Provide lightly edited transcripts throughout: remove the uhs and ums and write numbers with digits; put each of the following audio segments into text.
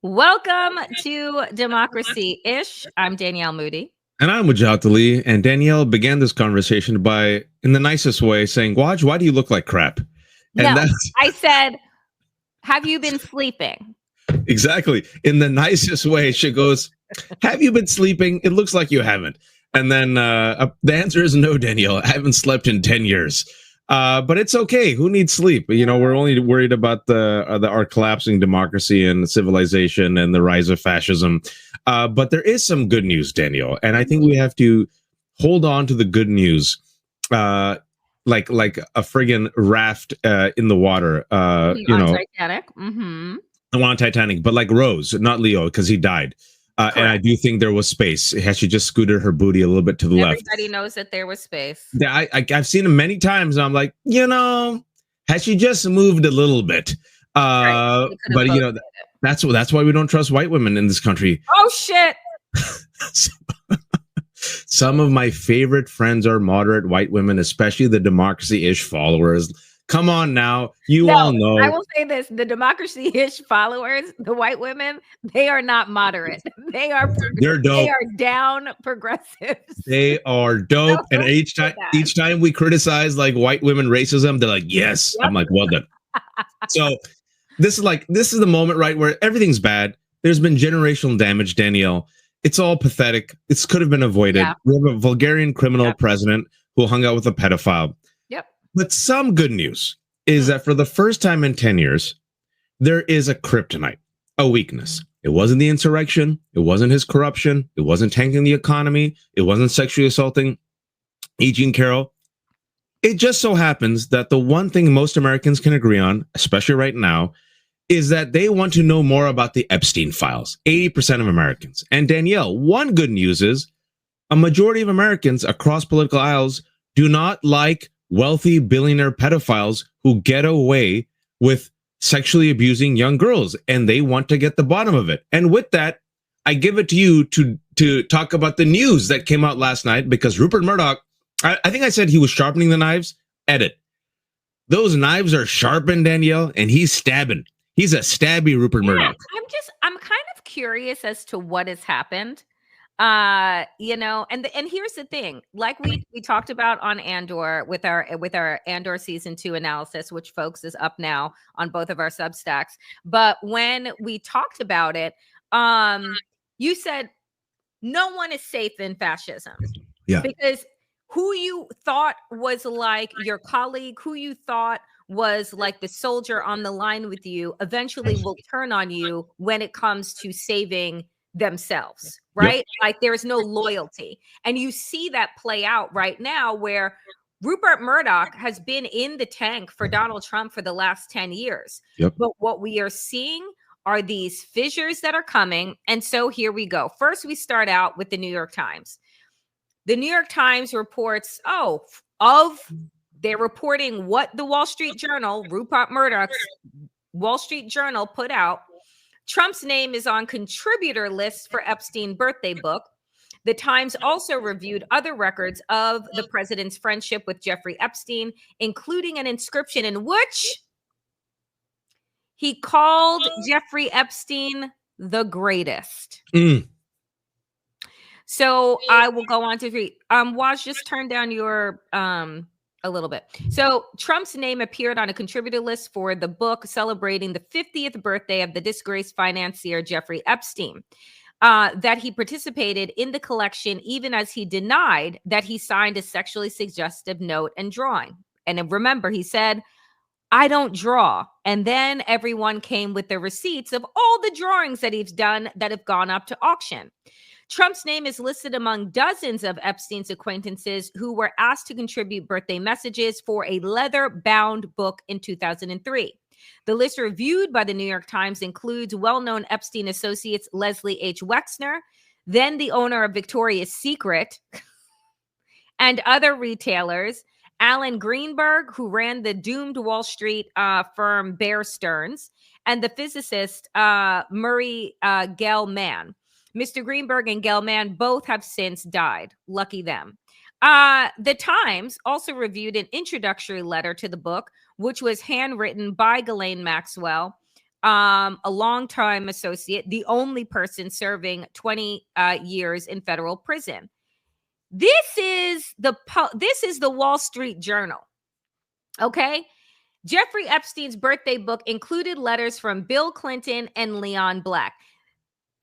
Welcome to Democracy-ish. I'm Danielle Moody. And I'm Wajat Ali, and Danielle began this conversation by, in the nicest way, saying, Waj, why do you look like crap? And No, that's I said, have you been sleeping? exactly. In the nicest way, she goes, have you been sleeping? It looks like you haven't. And then the answer is no, Danielle. I haven't slept in 10 years. But it's okay. Who needs sleep? You know, we're only worried about our collapsing democracy and civilization and the rise of fascism. But there is some good news, Danielle, and I think we have to hold on to the good news, like a friggin' raft in the water. Titanic. Mm-hmm. I want Titanic, but like Rose, not Leo, because he died. And I do think there was space. Had she just scooted her booty a little bit to the left. Everybody knows that there was space. Yeah, I've seen him many times. And I'm like, had she just moved a little bit? But that's why we don't trust white women in this country. Oh shit! Some of my favorite friends are moderate white women, especially the democracy-ish followers. Come on now. All know. I will say this. The democracy-ish followers, the white women, they are not moderate. They're dope. They are down progressives. They are dope. And each time we criticize like white women racism, they're like, yes. Yep. I'm like, well done. So this is the moment, right, where everything's bad. There's been generational damage, Danielle. It's all pathetic. This could have been avoided. Yeah. We have a vulgarian criminal president who hung out with a pedophile. But some good news is that for the first time in 10 years, there is a kryptonite, a weakness. It wasn't the insurrection. It wasn't his corruption. It wasn't tanking the economy. It wasn't sexually assaulting E. Jean Carroll. It just so happens that the one thing most Americans can agree on, especially right now, is that they want to know more about the Epstein files. 80% of Americans. And Danielle, one good news is a majority of Americans across political aisles do not like wealthy billionaire pedophiles who get away with sexually abusing young girls, and they want to get the bottom of it. And with that, I give it to you to talk about the news that came out last night, because Rupert Murdoch, I think I said he was sharpening the knives. Edit. Those knives are sharpened, Danielle, and he's stabbing. He's a stabby Rupert Murdoch. I'm kind of curious as to what has happened. And here's the thing, like we talked about on Andor with our Andor season 2 analysis, which folks is up now on both of our Substacks. But when we talked about it, you said no one is safe in fascism. Yeah. Because who you thought was like your colleague, who you thought was like the soldier on the line with you, eventually will turn on you when it comes to saving themselves, right? Yep. Like there's no loyalty. And you see that play out right now, where Rupert Murdoch has been in the tank for Donald Trump for the last 10 years. Yep. But what we are seeing are these fissures that are coming. And so here we go. First, we start out with the New York Times. The New York Times reports, they're reporting what the Wall Street Journal, Rupert Murdoch's Wall Street Journal put out. Trump's name is on contributor lists for Epstein birthday book. The Times also reviewed other records of the president's friendship with Jeffrey Epstein, including an inscription in which he called Jeffrey Epstein the greatest. So I will go on to read. Waj, just turn down your a little bit. So Trump's name appeared on a contributor list for the book celebrating the 50th birthday of the disgraced financier Jeffrey Epstein, that he participated in the collection, even as he denied that he signed a sexually suggestive note and drawing. And remember, he said, I don't draw. And then everyone came with the receipts of all the drawings that he's done that have gone up to auction. Trump's name is listed among dozens of Epstein's acquaintances who were asked to contribute birthday messages for a leather-bound book in 2003. The list reviewed by the New York Times includes well-known Epstein associates Leslie H. Wexner, then the owner of Victoria's Secret, and other retailers, Alan Greenberg, who ran the doomed Wall Street firm Bear Stearns, and the physicist Murray Gell-Mann. Mr. Greenberg and Gell-Mann both have since died. Lucky them. The Times also reviewed an introductory letter to the book, which was handwritten by Ghislaine Maxwell, a longtime associate, the only person serving 20 years in federal prison. This is the Wall Street Journal. Okay. Jeffrey Epstein's birthday book included letters from Bill Clinton and Leon Black.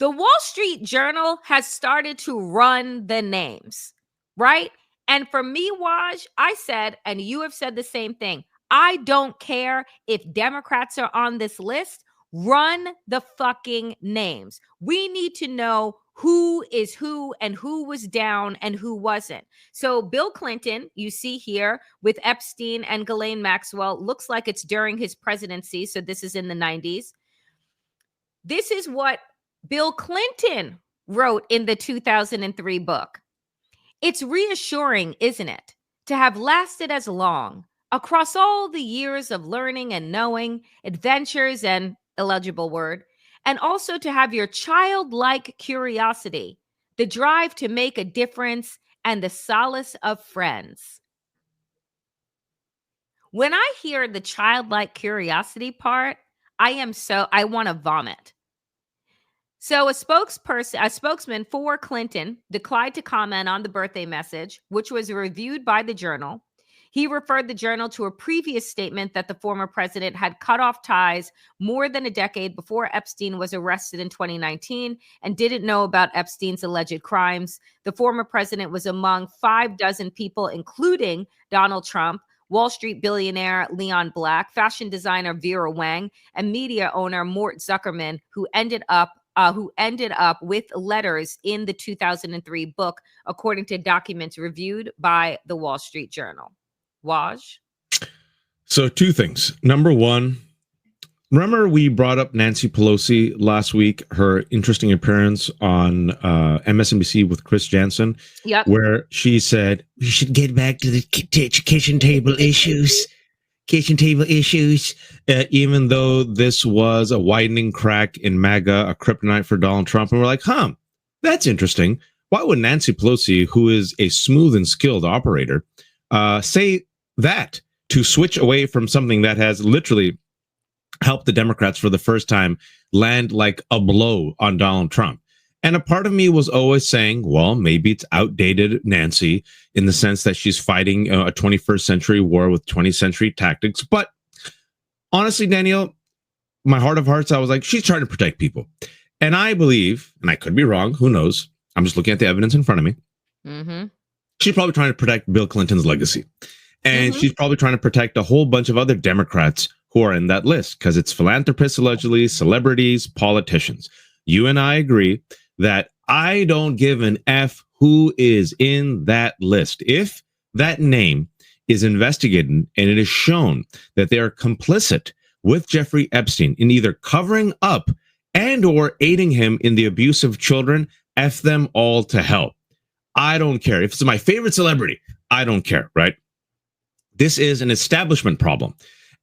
The Wall Street Journal has started to run the names, right? And for me, Waj, I said, and you have said the same thing, I don't care if Democrats are on this list. Run the fucking names. We need to know who is who and who was down and who wasn't. So Bill Clinton, you see here with Epstein and Ghislaine Maxwell, looks like it's during his presidency. So this is in the 90s. This is what Bill Clinton wrote in the 2003 book. It's reassuring, isn't it, to have lasted as long across all the years of learning and knowing, adventures and illegible word, and also to have your childlike curiosity, the drive to make a difference, and the solace of friends. When I hear the childlike curiosity part, I want to vomit. So a spokesman for Clinton declined to comment on the birthday message, which was reviewed by the Journal. He referred the Journal to a previous statement that the former president had cut off ties more than a decade before Epstein was arrested in 2019 and didn't know about Epstein's alleged crimes. The former president was among 6 people, including Donald Trump, Wall Street billionaire Leon Black, fashion designer Vera Wang, and media owner Mort Zuckerman, who ended up with letters in the 2003 book, according to documents reviewed by the Wall Street Journal. Waj? So 2 things. Number one, remember we brought up Nancy Pelosi last week, her interesting appearance on MSNBC with Chris Jansen, where she said, we should get back to the kitchen table issues. Even though this was a widening crack in MAGA, a kryptonite for Donald Trump. And we're like, that's interesting. Why would Nancy Pelosi, who is a smooth and skilled operator, say that to switch away from something that has literally helped the Democrats for the first time land like a blow on Donald Trump? And a part of me was always saying, well, maybe it's outdated Nancy in the sense that she's fighting a 21st century war with 20th century tactics. But honestly, Danielle, my heart of hearts, I was like, she's trying to protect people. And I believe, and I could be wrong, who knows? I'm just looking at the evidence in front of me. Mm-hmm. She's probably trying to protect Bill Clinton's legacy. And she's probably trying to protect a whole bunch of other Democrats who are in that list, because it's philanthropists, allegedly, celebrities, politicians. You and I agree that I don't give an F who is in that list. If that name is investigated and it is shown that they are complicit with Jeffrey Epstein in either covering up and or aiding him in the abuse of children, F them all to hell. I don't care. If it's my favorite celebrity, I don't care, right? This is an establishment problem.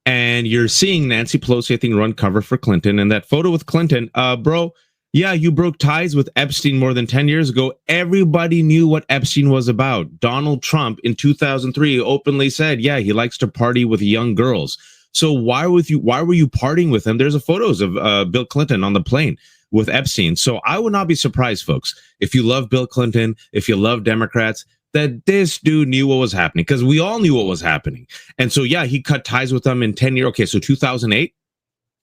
And you're seeing Nancy Pelosi, I think, run cover for Clinton. And that photo with Clinton, bro, yeah, you broke ties with Epstein more than 10 years ago. Everybody knew what Epstein was about. Donald Trump in 2003 openly said, yeah, he likes to party with young girls. So why were you partying with him? There's a photos of Bill Clinton on the plane with Epstein. So I would not be surprised, folks, if you love Bill Clinton, if you love Democrats, that this dude knew what was happening, because we all knew what was happening. And so, yeah, he cut ties with them in 10 years. Okay, so 2008,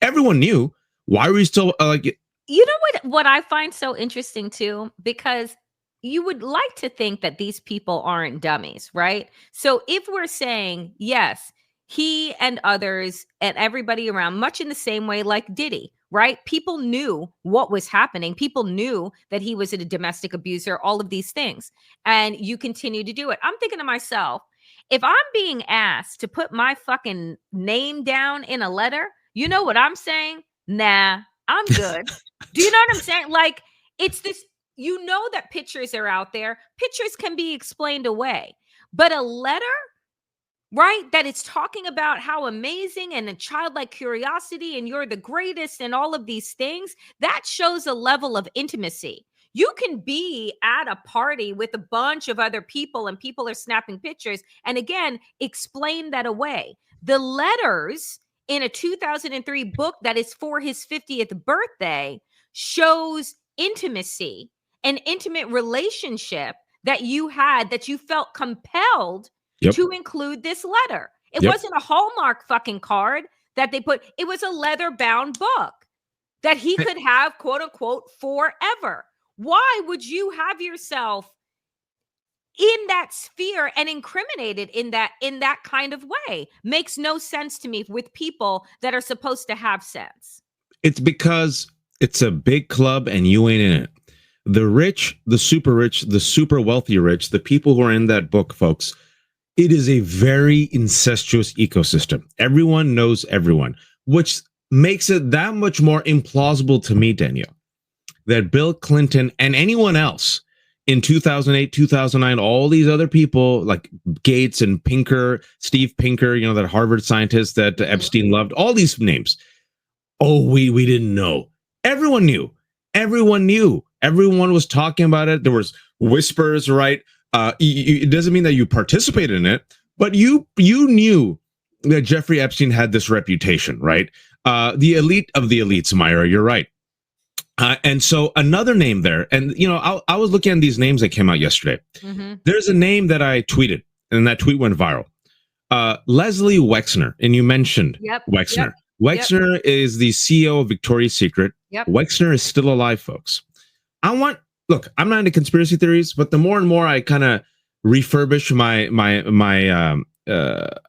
everyone knew. Why were you still like... You know what I find so interesting, too? Because you would like to think that these people aren't dummies, right? So if we're saying, yes, he and others and everybody around, much in the same way like Diddy, right? People knew what was happening. People knew that he was a domestic abuser, all of these things. And you continue to do it. I'm thinking to myself, if I'm being asked to put my fucking name down in a letter, you know what I'm saying? Nah, I'm good. Do you know what I'm saying? Like, it's this, you know that pictures are out there. Pictures can be explained away. But a letter, right, that it's talking about how amazing and a childlike curiosity and you're the greatest and all of these things, that shows a level of intimacy. You can be at a party with a bunch of other people and people are snapping pictures and again, explain that away. The letters in a 2003 book that is for his 50th birthday shows intimacy, an intimate relationship that you had, that you felt compelled to include this letter. It wasn't a Hallmark fucking card that they put. It was a leather bound book that he could have, quote unquote, forever. Why would you have yourself in that sphere and incriminated in that kind of way? Makes no sense to me with people that are supposed to have sense. It's because it's a big club and you ain't in it. The rich, the super wealthy rich, the people who are in that book, folks, it is a very incestuous ecosystem. Everyone knows everyone, which makes it that much more implausible to me, Danielle, that Bill Clinton and anyone else in 2008, 2009, all these other people like Gates and Pinker, Steve Pinker, you know, that Harvard scientist that Epstein loved, all these names. Oh, we didn't know. Everyone knew. Everyone knew. Everyone was talking about it. There was whispers, right? It doesn't mean that you participated in it, but you knew that Jeffrey Epstein had this reputation, right? The elite of the elites, Myra, you're right. And so another name there, and you know, I was looking at these names that came out yesterday. There's a name that I tweeted, and that tweet went viral. Leslie Wexner, and you mentioned Wexner. Wexner is the CEO of Victoria's Secret. Wexner is still alive, folks. Look, I'm not into conspiracy theories, but the more and more I kind of refurbish my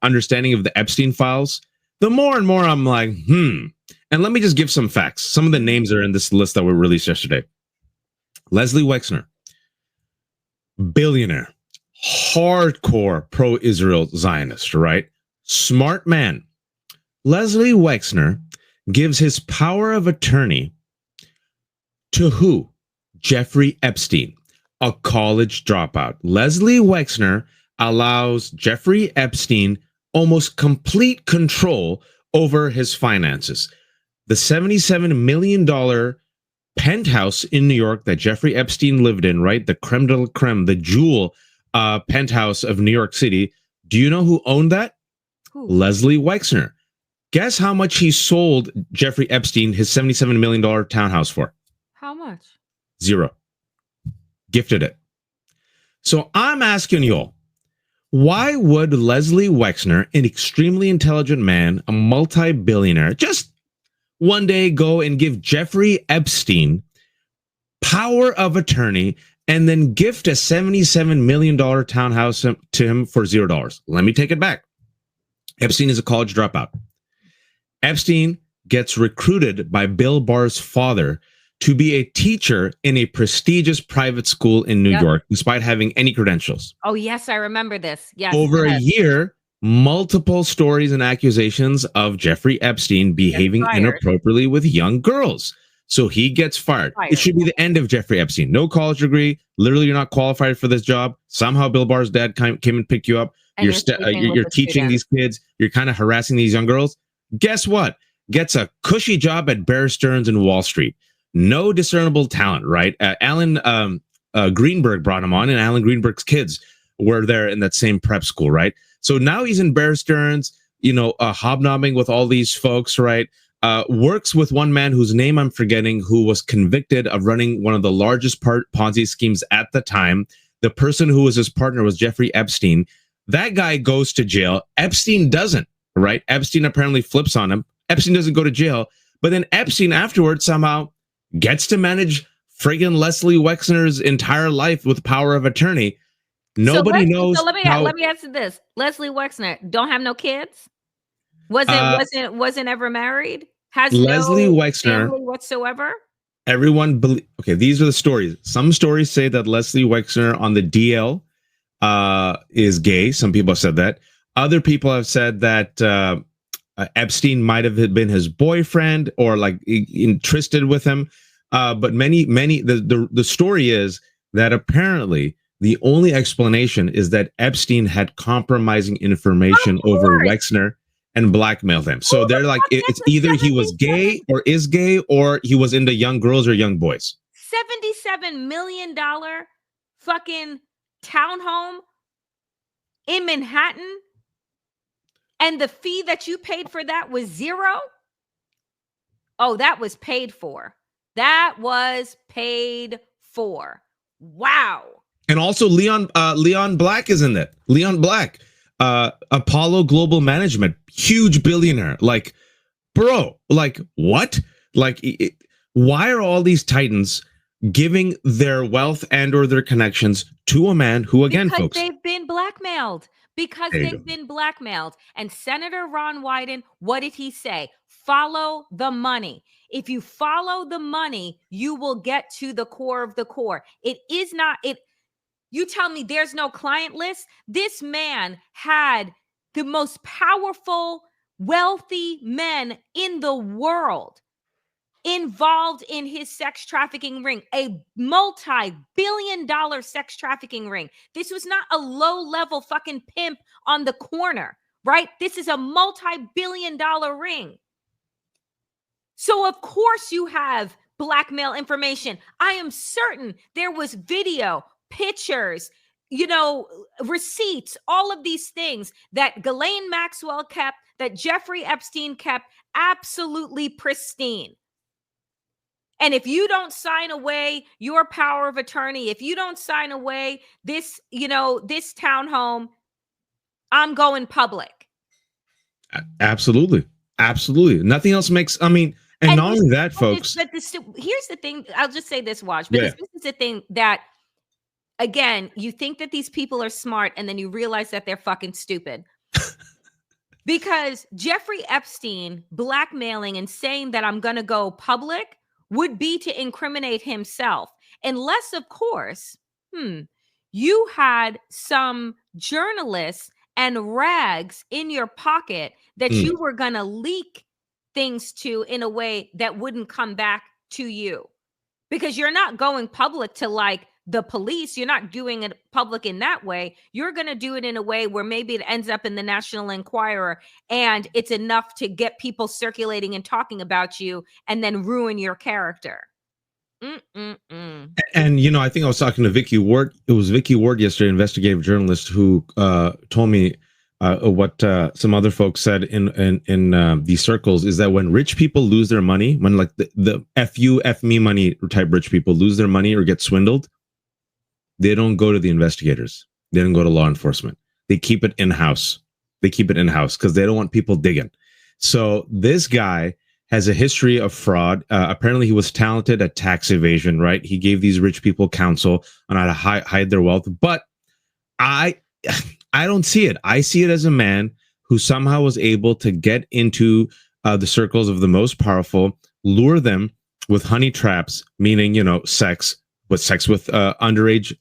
understanding of the Epstein files, the more and more I'm like, And let me just give some facts. Some of the names are in this list that were released yesterday. Leslie Wexner, billionaire, hardcore pro-Israel Zionist, right? Smart man. Leslie Wexner gives his power of attorney to who? Jeffrey Epstein, a college dropout. Leslie Wexner allows Jeffrey Epstein almost complete control over his finances. The $77 million penthouse in New York that Jeffrey Epstein lived in, right? The creme de la creme, the jewel penthouse of New York City. Do you know who owned that? Who? Leslie Wexner. Guess how much he sold Jeffrey Epstein his $77 million townhouse for? How much? Zero. Gifted it. So I'm asking y'all, why would Leslie Wexner, an extremely intelligent man, a multi-billionaire, just one day go and give Jeffrey Epstein power of attorney and then gift a $77 million townhouse to him for $0? Let me take it back. Epstein is a college dropout. Epstein gets recruited by Bill Barr's father to be a teacher in a prestigious private school in New York, despite having any credentials. Oh, yes, I remember this. Yes. Over a year, multiple stories and accusations of Jeffrey Epstein behaving inappropriately with young girls. So he gets fired. It should be the end of Jeffrey Epstein. No college degree. Literally, you're not qualified for this job. Somehow Bill Barr's dad came and picked you up. And you're teaching these kids. You're kind of harassing these young girls. Guess what? Gets a cushy job at Bear Stearns in Wall Street. No discernible talent, right? Alan Greenberg brought him on, and Alan Greenberg's kids were there in that same prep school, right? So now he's in Bear Stearns, hobnobbing with all these folks, right? Works with one man whose name I'm forgetting, who was convicted of running one of the largest Ponzi schemes at the time. The person who was his partner was Jeffrey Epstein. That guy goes to jail. Epstein doesn't, right? Epstein apparently flips on him. Epstein doesn't go to jail, but then Epstein afterwards somehow gets to manage friggin' Leslie Wexner's entire life with power of attorney. Nobody knows. So let me answer this. Leslie Wexner don't have no kids. Wasn't ever married. Has Leslie no Wexner family whatsoever. Everyone okay. These are the stories. Some stories say that Leslie Wexner on the DL is gay. Some people have said that. Other people have said that Epstein might have been his boyfriend or like interested with him. But the story is that apparently the only explanation is that Epstein had compromising information over Wexner and blackmailed him. So they're like, it's either he was gay or is gay, or he was into young girls or young boys. $77 million fucking townhome in Manhattan. And the fee that you paid for that was zero? Oh, that was paid for. That was paid for. Wow. And also Leon Black is in it. Leon Black, Apollo Global Management, huge billionaire. Like, bro, like what? Like, why are all these titans giving their wealth and or their connections to a man who, again, because folks, they've been blackmailed. Because they've been blackmailed. And Senator Ron Wyden, what did he say? Follow the money. If you follow the money, you will get to the core of the core. It is not it. You tell me there's no client list. This man had the most powerful, wealthy men in the world involved in his sex trafficking ring, a multi-billion-dollar sex trafficking ring. This was not a low-level fucking pimp on the corner, right? This is a multi-billion-dollar ring. So of course you have blackmail information. I am certain there was video, pictures, receipts, all of these things that Ghislaine Maxwell kept, that Jeffrey Epstein kept, absolutely pristine. And if you don't sign away your power of attorney, if you don't sign away this, this townhome, I'm going public. Absolutely. Absolutely. Nothing else makes, and not only that, folks. Here's the thing. I'll just say this, Watch, because this is the thing that, again, you think that these people are smart and then you realize that they're fucking stupid. Because Jeffrey Epstein blackmailing and saying that I'm going to go public would be to incriminate himself. Unless, of course, you had some journalists and rags in your pocket that you were going to leak things to in a way that wouldn't come back to you. Because you're not going public to like the police. You're not doing it public in that way. You're going to do it in a way where maybe it ends up in the National Enquirer and it's enough to get people circulating and talking about you and then ruin your character. And, I think I was talking to Vicky Ward. It was Vicky Ward yesterday, investigative journalist, who told me what some other folks said in these circles is that when rich people lose their money, when like the F you, F me money type rich people lose their money or get swindled, they don't go to the investigators. They don't go to law enforcement. They keep it in-house. Because they don't want people digging. So this guy has a history of fraud. Apparently he was talented at tax evasion, right? He gave these rich people counsel on how to hide their wealth. But I don't see it. I see it as a man who somehow was able to get into the circles of the most powerful, lure them with honey traps, meaning, sex with underage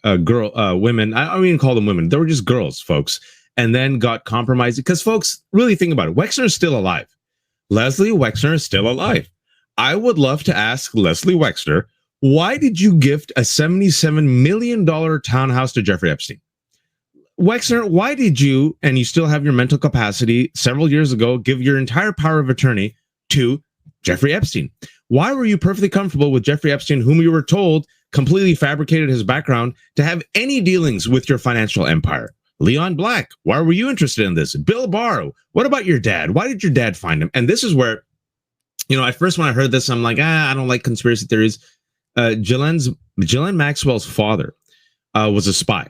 women. I don't even call them women. They were just girls, folks. And then got compromised. Because, folks, really think about it. Wexner is still alive. Leslie Wexner is still alive. I would love to ask Leslie Wexner, why did you gift a $77 million townhouse to Jeffrey Epstein? Wexner, why did you, and you still have your mental capacity several years ago, give your entire power of attorney to Jeffrey Epstein? Why were you perfectly comfortable with Jeffrey Epstein, whom you were told completely fabricated his background, to have any dealings with your financial empire? Leon Black, why were you interested in this? Bill Barr, what about your dad? Why did your dad find him? And this is where, at first when I heard this, I'm like, I don't like conspiracy theories. Ghislaine Maxwell's father was a spy.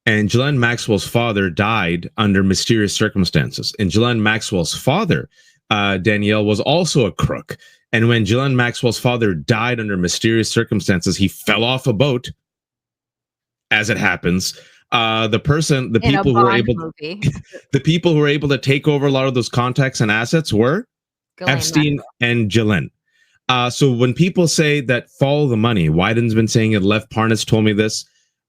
And Ghislaine Maxwell's father died under mysterious circumstances. And Ghislaine Maxwell's father, Danielle, was also a crook. And when Ghislaine Maxwell's father died under mysterious circumstances, he fell off a boat, as it happens. The people who were able to take over a lot of those contacts and assets were Epstein and Ghislaine. So when people say that follow the money, Wyden's been saying it. Lev Parnas told me this.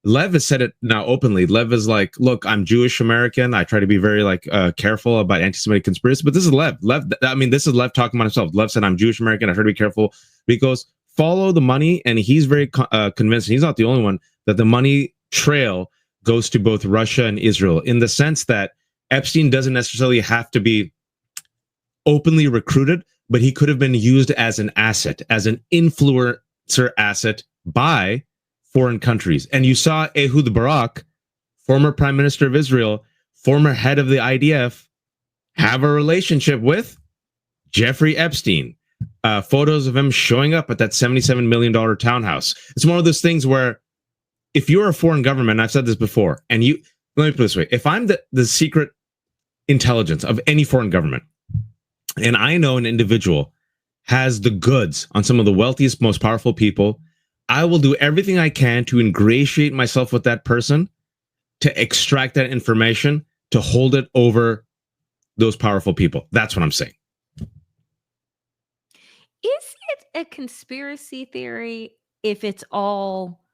Lev has said it now openly. Lev is like, look, I'm Jewish American. I try to be very careful about anti-Semitic conspiracy. But this is Lev. This is Lev talking about himself. Lev said, I'm Jewish American. I try to be careful because follow the money. And he's very convinced, and he's not the only one, that the money trail goes to both Russia and Israel, in the sense that Epstein doesn't necessarily have to be openly recruited, but he could have been used as an asset, as an influencer asset by foreign countries. And you saw Ehud Barak, former prime minister of Israel, former head of the IDF, have a relationship with Jeffrey Epstein. Photos of him showing up at that $77 million townhouse. It's one of those things where if you're a foreign government, I've said this before, and let me put it this way, if I'm the secret intelligence of any foreign government, and I know an individual has the goods on some of the wealthiest, most powerful people, I will do everything I can to ingratiate myself with that person, to extract that information, to hold it over those powerful people. That's what I'm saying. Is it a conspiracy theory if it's all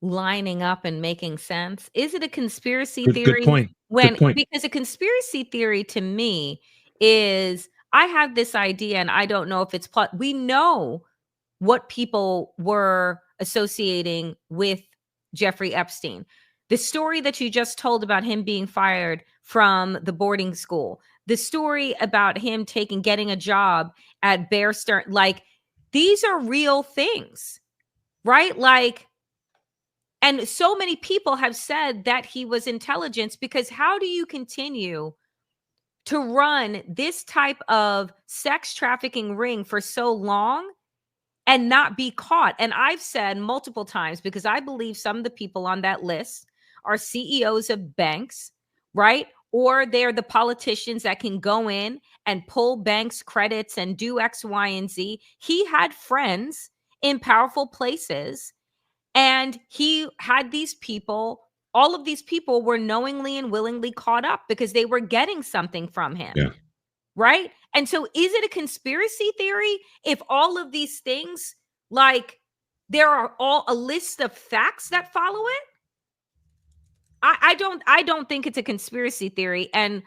lining up and making sense? Is it a conspiracy theory Good point. Because a conspiracy theory to me is I have this idea and I don't know if it's we know what people were associating with Jeffrey Epstein. The story that you just told about him being fired from the boarding school, the story about him getting a job at Bear Stearns, like these are real things, right? Like, and so many people have said that he was intelligence, because how do you continue to run this type of sex trafficking ring for so long and not be caught? And I've said multiple times, because I believe some of the people on that list are CEOs of banks, right? Or they're the politicians that can go in and pull banks' credits and do X, Y, and Z. He had friends in powerful places, and he had these people. All of these people were knowingly and willingly caught up because they were getting something from him. Yeah. Right? And so is it a conspiracy theory if all of these things, like there are all a list of facts that follow it? I don't think it's a conspiracy theory. And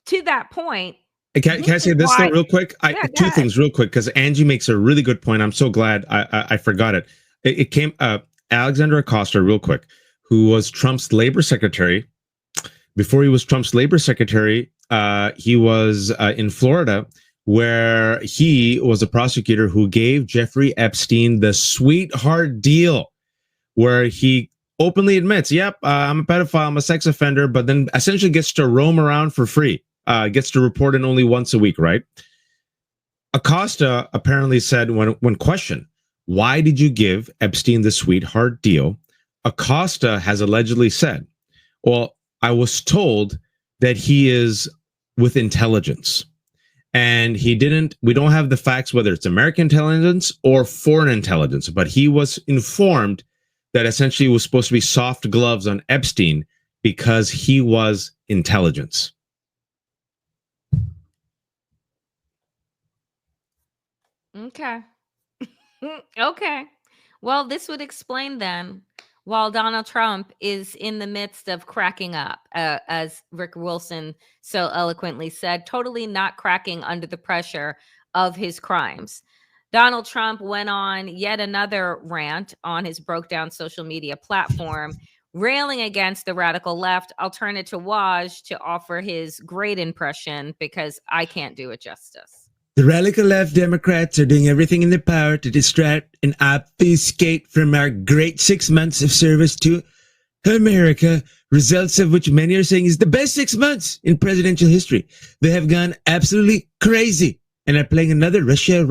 to that point, can I say this though, real quick? Two things real quick, because Angie makes a really good point. I'm so glad I forgot it. It came Alexander Acosta, real quick, who was Trump's labor secretary. Before he was Trump's labor secretary, he was in Florida, where he was a prosecutor who gave Jeffrey Epstein the sweetheart deal, where he openly admits, yep, I'm a pedophile, I'm a sex offender, but then essentially gets to roam around for free, gets to report in only once a week, right? Acosta apparently said when questioned, why did you give Epstein the sweetheart deal? Acosta has allegedly said, well, I was told that he is with intelligence, and we don't have the facts, whether it's American intelligence or foreign intelligence, but he was informed that essentially it was supposed to be soft gloves on Epstein because he was intelligence. Okay. Okay. Well, this would explain then while Donald Trump is in the midst of cracking up, as Rick Wilson so eloquently said, totally not cracking under the pressure of his crimes. Donald Trump went on yet another rant on his broke down social media platform, railing against the radical left. I'll turn it to Waj to offer his great impression, because I can't do it justice. The radical left Democrats are doing everything in their power to distract and obfuscate from our great 6 months of service to America, results of which many are saying is the best 6 months in presidential history. They have gone absolutely crazy and are playing another Russia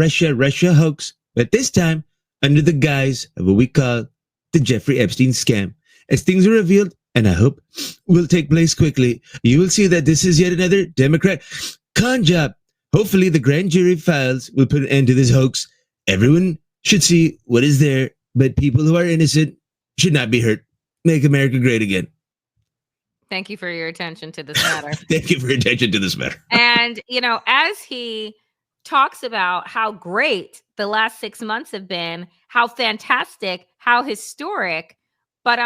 hoax, but this time under the guise of what we call the Jeffrey Epstein scam. As things are revealed, and I hope will take place quickly, you will see that this is yet another Democrat con job. Hopefully the grand jury files will put an end to this hoax. Everyone should see what is there, but people who are innocent should not be hurt. Make America great again. Thank you for your attention to this matter. Thank you for your attention to this matter. And, as he talks about how great the last 6 months have been, how fantastic, how historic, but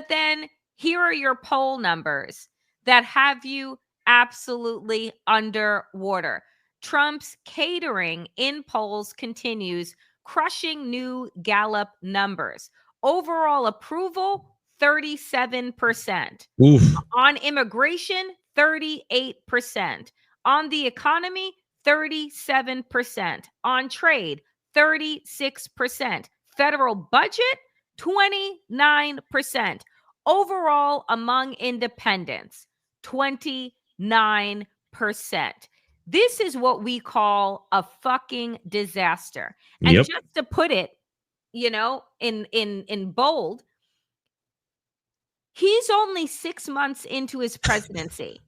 then here are your poll numbers that have you absolutely underwater. Trump's catering in polls continues, crushing new Gallup numbers. Overall approval, 37%. Oof. On immigration, 38%. On the economy, 37%. On trade, 36%. Federal budget, 29%. Overall, among independents, 29%. This is what we call a fucking disaster. And Yep. just to put it, in bold, he's only 6 months into his presidency.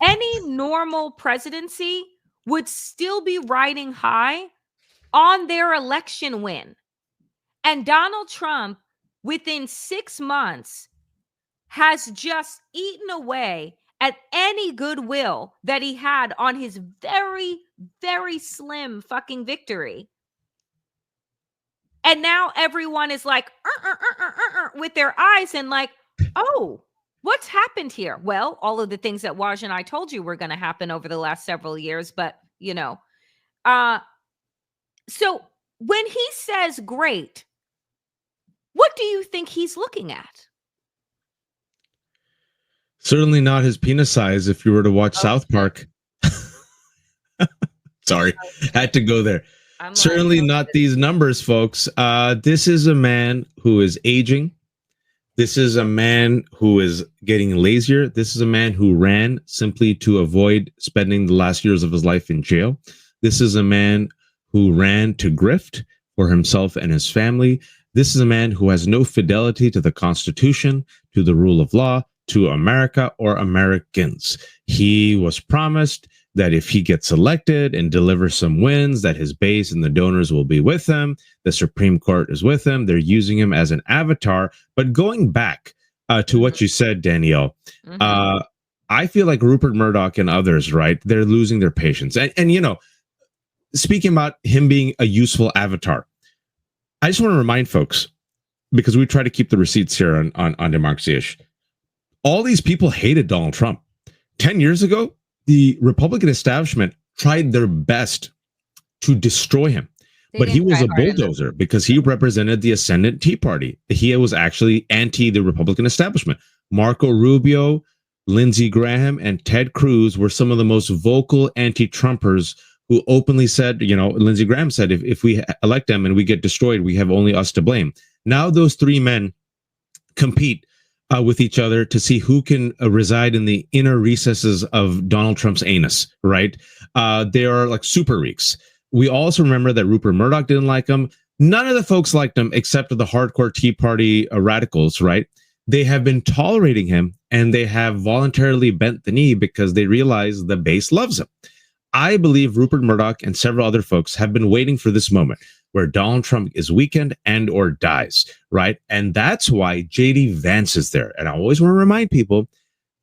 Any normal presidency would still be riding high on their election win. And Donald Trump, within 6 months, has just eaten away at any goodwill that he had on his very, very slim fucking victory. And now everyone is like, with their eyes and like, oh, what's happened here? Well, all of the things that Waj and I told you were going to happen over the last several years, but so when he says great, what do you think he's looking at? Certainly not his penis size if you were to watch South Park. Sorry, had to go there. Certainly not these numbers, folks. This is a man who is aging. This is a man who is getting lazier. This is a man who ran simply to avoid spending the last years of his life in jail. This is a man who ran to grift for himself and his family. This is a man who has no fidelity to the Constitution, to the rule of law, to America or Americans. He was promised that if he gets elected and delivers some wins, that his base and the donors will be with him. The Supreme Court is with him. They're using him as an avatar. But going back to what you said, Danielle, I feel like Rupert Murdoch and others, right? They're losing their patience. And speaking about him being a useful avatar, I just want to remind folks, because we try to keep the receipts here on Democracy-ish. All these people hated Donald Trump. 10 years ago, the Republican establishment tried their best to destroy him. But he was a bulldozer because he represented the ascendant Tea Party. He was actually anti the Republican establishment. Marco Rubio, Lindsey Graham, and Ted Cruz were some of the most vocal anti-Trumpers who openly said, Lindsey Graham said, if we elect him and we get destroyed, we have only us to blame. Now those three men compete with each other to see who can reside in the inner recesses of Donald Trump's anus, right? They are like super reeks. We also remember that Rupert Murdoch didn't like him. None of the folks liked him except for the hardcore Tea Party radicals, right? They have been tolerating him and they have voluntarily bent the knee because they realize the base loves him. I believe Rupert Murdoch and several other folks have been waiting for this moment where Donald Trump is weakened and or dies, right? And that's why J.D. Vance is there. And I always want to remind people,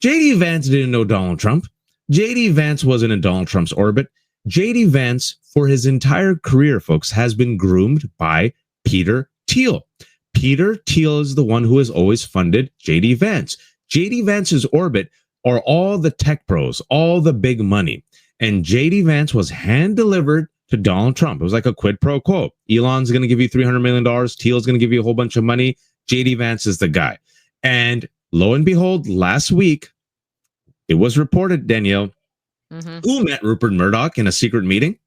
J.D. Vance didn't know Donald Trump. J.D. Vance wasn't in Donald Trump's orbit. J.D. Vance, for his entire career, folks, has been groomed by Peter Thiel. Peter Thiel is the one who has always funded J.D. Vance. J.D. Vance's orbit are all the tech pros, all the big money. And J.D. Vance was hand-delivered to Donald Trump. It was like a quid pro quo. Elon's going to give you $300 million. Thiel's going to give you a whole bunch of money. J.D. Vance is the guy. And lo and behold, last week, it was reported, Danielle, who met Rupert Murdoch in a secret meeting?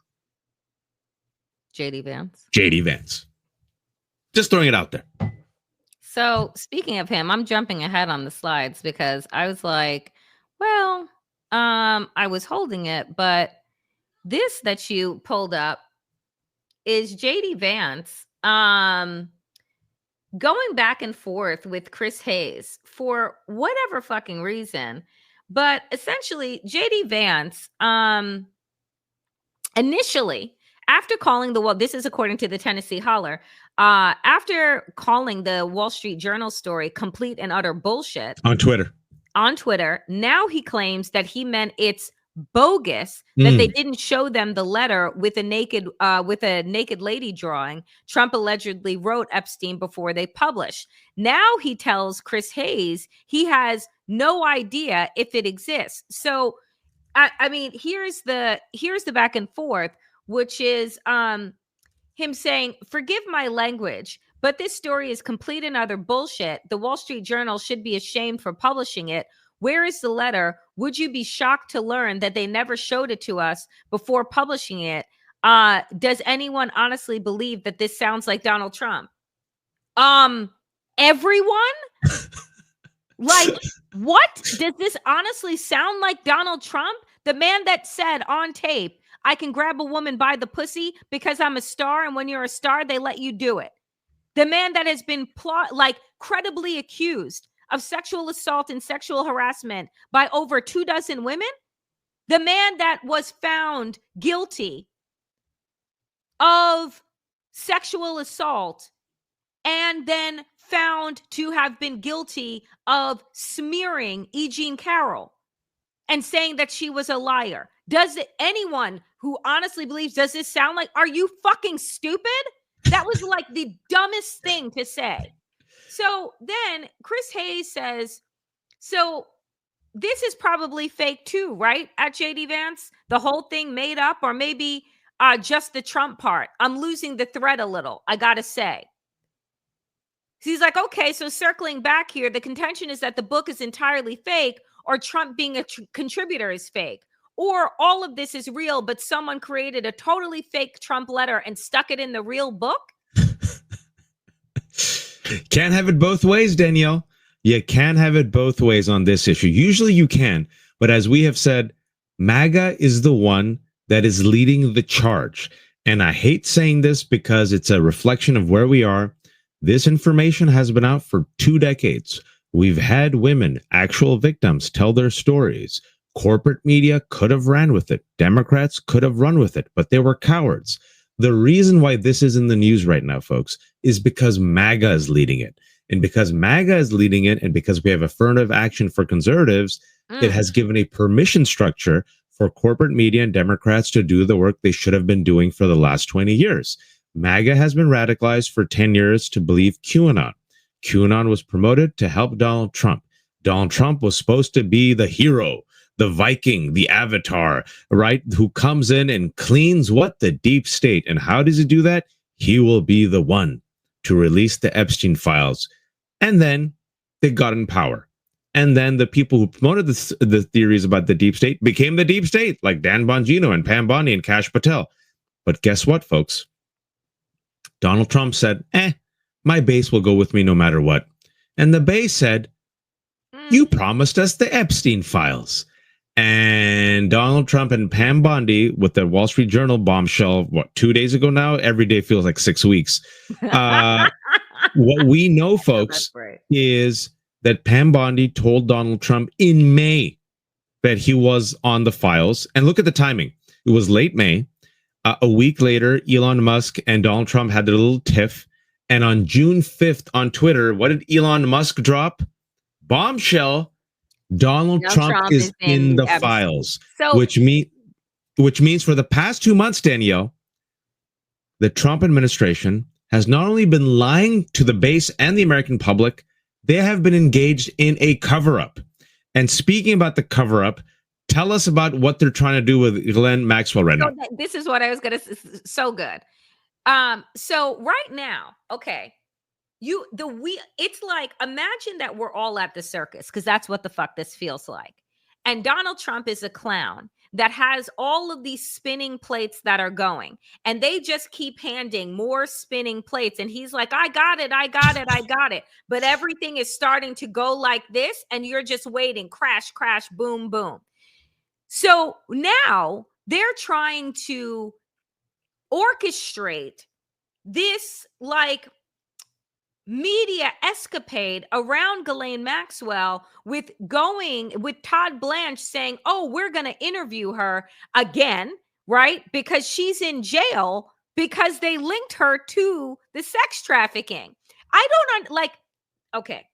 J.D. Vance. J.D. Vance. Just throwing it out there. So speaking of him, I'm jumping ahead on the slides because I was like, well, I was holding it, but this that you pulled up is J.D. Vance going back and forth with Chris Hayes for whatever fucking reason. But essentially, J.D. Vance initially, after calling this is according to the Tennessee Holler, after calling the Wall Street Journal story complete and utter bullshit on Twitter, now he claims that he meant it's bogus that they didn't show them the letter with a naked lady drawing Trump allegedly wrote Epstein before they published. Now he tells Chris Hayes he has no idea if it exists. So I mean, here's the back and forth, which is him saying, forgive my language, but this story is complete and utter bullshit. The Wall Street Journal should be ashamed for publishing it. Where is the letter? Would you be shocked to learn that they never showed it to us before publishing it? Does anyone honestly believe that this sounds like Donald Trump? Everyone? Like, what? Does this honestly sound like Donald Trump? The man that said on tape, I can grab a woman by the pussy because I'm a star, and when you're a star, they let you do it. The man that has been credibly accused of sexual assault and sexual harassment by over 24 women. The man that was found guilty of sexual assault and then found to have been guilty of smearing E. Jean Carroll and saying that she was a liar. Does anyone who honestly believes, does this sound like, are you fucking stupid? That was like the dumbest thing to say. So then Chris Hayes says, so this is probably fake too, right? At JD Vance, the whole thing made up, or maybe just the Trump part. I'm losing the thread a little, I gotta say. He's like, okay, so circling back here, the contention is that the book is entirely fake, or Trump being a contributor is fake, or all of this is real, but someone created a totally fake Trump letter and stuck it in the real book. Can't have it both ways, Danielle. You can't have it both ways on this issue. Usually you can, but as we have said, MAGA is the one that is leading the charge. And I hate saying this because it's a reflection of where we are. This information has been out for 2 decades. We've had women, actual victims, tell their stories. Corporate media could have ran with it. Democrats could have run with it, but they were cowards. The reason why this is in the news right now, folks, is because MAGA is leading it. And because MAGA is leading it, and because we have affirmative action for conservatives, it has given a permission structure for corporate media and Democrats to do the work they should have been doing for the last 20 years. MAGA has been radicalized for 10 years to believe QAnon. QAnon was promoted to help Donald Trump. Donald Trump was supposed to be the hero, the Viking, the avatar, right? Who comes in and cleans what? The deep state. And how does he do that? He will be the one to release the Epstein files. And then they got in power. And then the people who promoted the theories about the deep state became the deep state, like Dan Bongino and Pam Bondi and Kash Patel. But guess what, folks? Donald Trump said, my base will go with me no matter what. And the base said, you promised us the Epstein files. And Donald Trump and Pam Bondi with the Wall Street Journal bombshell, 2 days ago now? Every day feels like 6 weeks. What we know, folks, is that Pam Bondi told Donald Trump in May that he was on the files. And look at the timing. It was late May. A week later, Elon Musk and Donald Trump had their little tiff. And on June 5th on Twitter, what did Elon Musk drop? Bombshell. Donald Trump is in the files, so, which means for the past 2 months, Danielle, the Trump administration has not only been lying to the base and the American public, they have been engaged in a cover-up. And speaking about the cover-up, tell us about what they're trying to do with Ghislaine Maxwell right now. This is what I was going to say. So good. So right now, okay. It's like, imagine that we're all at the circus, because that's what the fuck this feels like. And Donald Trump is a clown that has all of these spinning plates that are going, and they just keep handing more spinning plates. And he's like, I got it. But everything is starting to go like this, and you're just waiting. Crash, crash, boom, boom. So now they're trying to orchestrate this like media escapade around Ghislaine Maxwell with Todd Blanche saying, oh, we're going to interview her again, right? Because she's in jail because they linked her to the sex trafficking. Okay.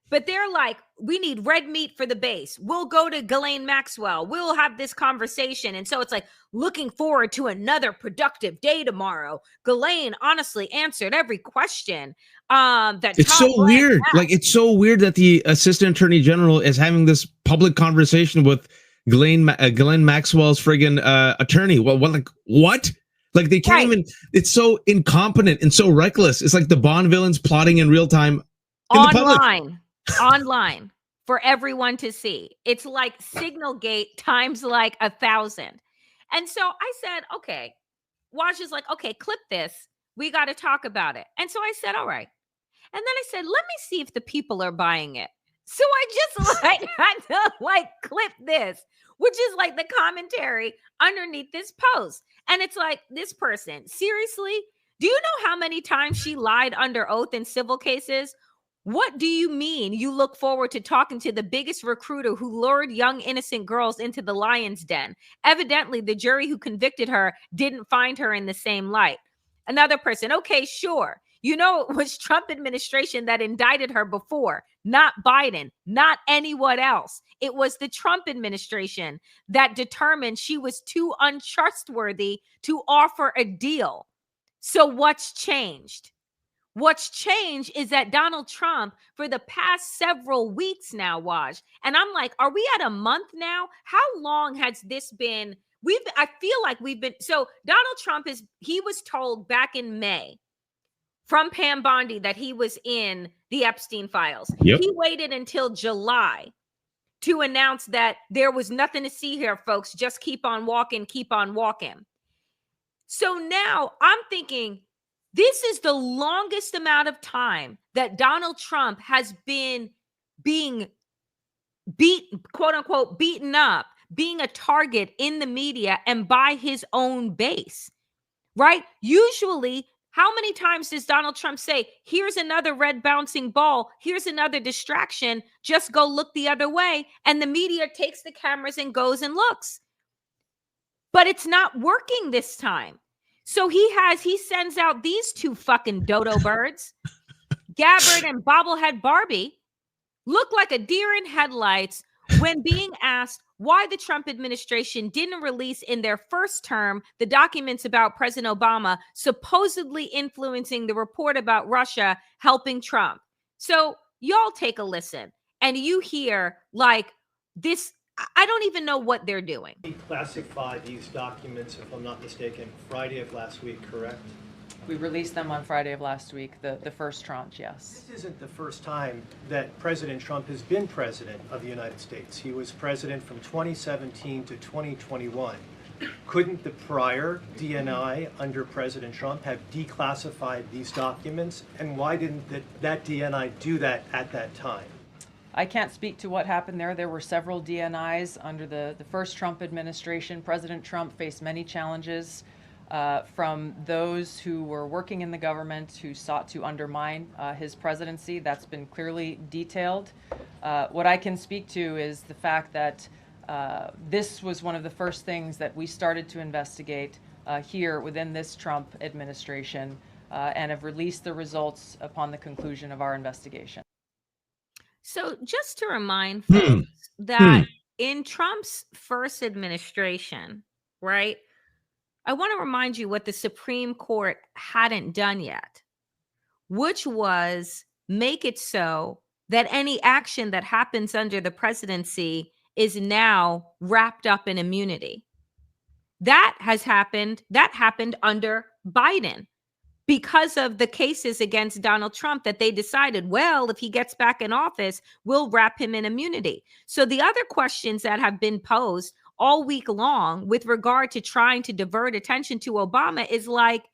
But they're like, we need red meat for the base. We'll go to Ghislaine Maxwell. We'll have this conversation. And so it's like, looking forward to another productive day tomorrow. Ghislaine honestly answered every question. It's so weird. Like, it's so weird that the assistant attorney general is having this public conversation with Ghislaine Maxwell's friggin' attorney. What? Like, they can't even. It's so incompetent and so reckless. It's like the Bond villains plotting in real time online for everyone to see. It's like Signalgate times like 1,000. And so I said, okay, Waj is like, okay, clip this. We got to talk about it. And so I said, all right. And then I said, let me see if the people are buying it. So I just had to clip this, which is like the commentary underneath this post. And it's like, this person, seriously? Do you know how many times she lied under oath in civil cases? What do you mean you look forward to talking to the biggest recruiter who lured young innocent girls into the lion's den? Evidently, the jury who convicted her didn't find her in the same light. Another person, okay, sure. You know, it was Trump administration that indicted her before, not Biden, not anyone else. It was the Trump administration that determined she was too untrustworthy to offer a deal. So what's changed? What's changed is that Donald Trump, for the past several weeks now, Waj, and I'm like, are we at a month now? How long has this been? I feel like we've been, so Donald Trump he was told back in May from Pam Bondi that he was in the Epstein files. Yep. He waited until July to announce that there was nothing to see here, folks. Just keep on walking, keep on walking. So now I'm thinking, this is the longest amount of time that Donald Trump has been being quote unquote, beaten up, being a target in the media and by his own base, right? Usually, how many times does Donald Trump say, here's another red bouncing ball, here's another distraction, just go look the other way, and the media takes the cameras and goes and looks. But it's not working this time. So he sends out these two fucking dodo birds, Gabbard and Bobblehead Barbie, look like a deer in headlights when being asked why the Trump administration didn't release in their first term the documents about President Obama supposedly influencing the report about Russia helping Trump. So y'all take a listen and you hear like this. I don't even know what they're doing. We classified these documents, if I'm not mistaken, Friday of last week, correct? We released them on Friday of last week, the first tranche, yes. This isn't the first time that President Trump has been president of the United States. He was president from 2017 to 2021. Couldn't the prior DNI under President Trump have declassified these documents? And why didn't that DNI do that at that time? I can't speak to what happened there. There were several DNIs under the first Trump administration. President Trump faced many challenges from those who were working in the government who sought to undermine his presidency. That's been clearly detailed. What I can speak to is the fact that this was one of the first things that we started to investigate here within this Trump administration and have released the results upon the conclusion of our investigation. So just to remind folks that in Trump's first administration, right, I want to remind you what the Supreme Court hadn't done yet, which was make it so that any action that happens under the presidency is now wrapped up in immunity. That happened under Biden. Because of the cases against Donald Trump that they decided, well, if he gets back in office, we'll wrap him in immunity. So the other questions that have been posed all week long with regard to trying to divert attention to Obama is like,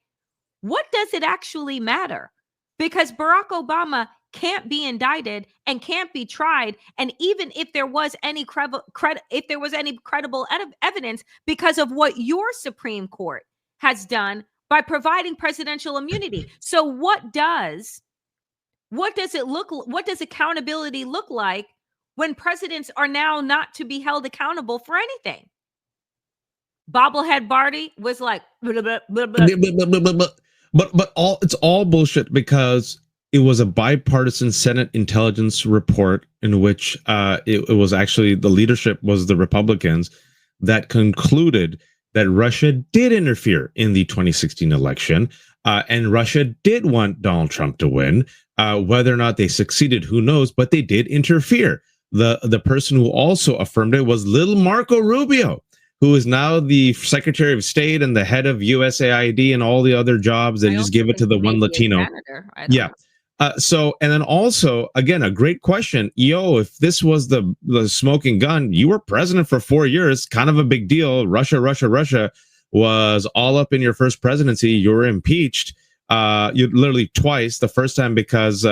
what does it actually matter? Because Barack Obama can't be indicted and can't be tried. And even if there was any credible evidence because of what your Supreme Court has done by providing presidential immunity. So what does accountability look like when presidents are now not to be held accountable for anything? Bobblehead Barbie was like, blah, blah, blah, blah. But it's all bullshit because it was a bipartisan Senate intelligence report in which it was actually the leadership was the Republicans that concluded that Russia did interfere in the 2016 election, and Russia did want Donald Trump to win. Whether or not they succeeded, who knows? But they did interfere. The person who also affirmed it was little Marco Rubio, who is now the Secretary of State and the head of USAID and all the other jobs. They just give it to the one Latino. Yeah. So, and then also, again, a great question. If this was the smoking gun, you were president for 4 years, kind of a big deal. Russia was all up in your first presidency. You were impeached. You literally twice. The first time because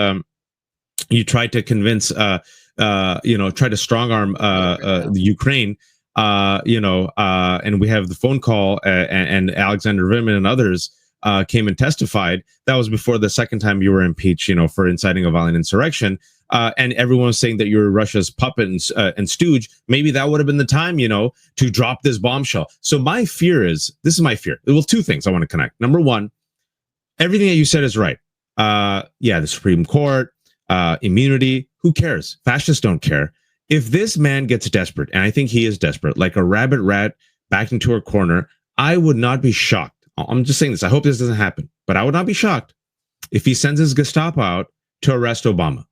you tried to convince, try to strong arm the Ukraine. and we have the phone call, and Alexander Vindman and others came and testified. That was before the second time you were impeached, for inciting a violent insurrection. And everyone was saying that you were Russia's puppet and stooge. Maybe that would have been the time, to drop this bombshell. So my fear is, this is my fear. Well, two things I want to connect. Number one, everything that you said is right. The Supreme Court, immunity, who cares? Fascists don't care. If this man gets desperate, and I think he is desperate, like a rabid rat backed into a corner, I would not be shocked. I'm just saying this. I hope this doesn't happen, but I would not be shocked if he sends his Gestapo out to arrest Obama.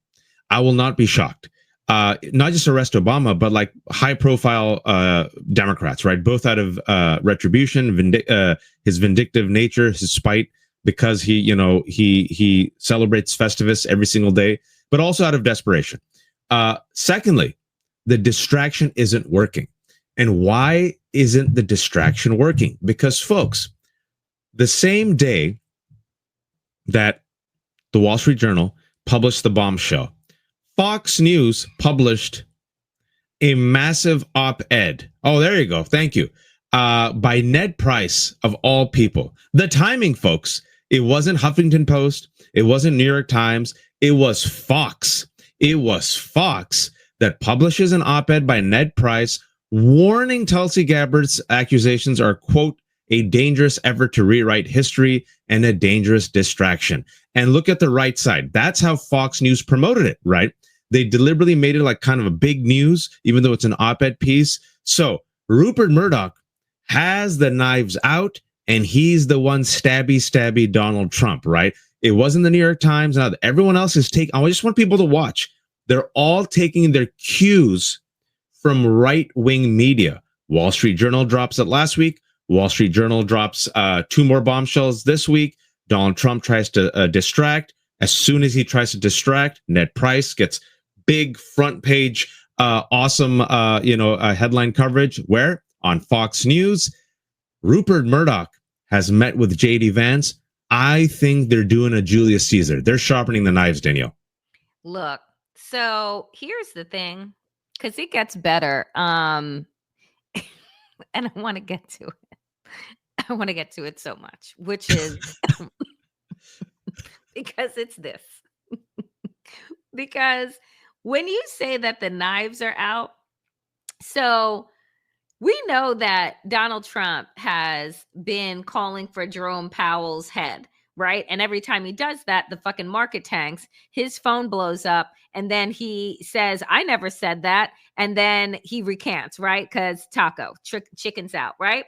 I will not be shocked. Not just arrest Obama, but like high-profile Democrats, right? Both out of retribution, his vindictive nature, his spite, because he celebrates Festivus every single day, but also out of desperation. Secondly, the distraction isn't working. And why isn't the distraction working? Because, folks, the same day that the Wall Street Journal published the bombshell, Fox News published a massive op-ed. Oh, there you go. Thank you. By Ned Price, of all people. The timing, folks, it wasn't Huffington Post. It wasn't New York Times. It was Fox. It was Fox that publishes an op-ed by Ned Price warning Tulsi Gabbard's accusations are, quote, a dangerous effort to rewrite history and a dangerous distraction. And look at the right side. That's how Fox News promoted it, right? They deliberately made it like kind of a big news, even though it's an op-ed piece. So Rupert Murdoch has the knives out, and he's the one stabby Donald Trump, right? It wasn't the New York Times. Now everyone else is taking, I just want people to watch. They're all taking their cues from right-wing media. Wall Street Journal drops it last week. Wall Street Journal drops 2 more bombshells this week. Donald Trump tries to distract. As soon as he tries to distract, Ned Price gets big front page, awesome, headline coverage. Where? On Fox News. Rupert Murdoch has met with J.D. Vance. I think they're doing a Julius Caesar. They're sharpening the knives, Danielle. Look, so here's the thing, because it gets better. And I want to get to it. I want to get to it so much, which is because it's this. Because when you say that the knives are out, so we know that Donald Trump has been calling for Jerome Powell's head, right? And every time he does that, the fucking market tanks, his phone blows up, and then he says, I never said that. And then he recants, right? Because chicken's out, right?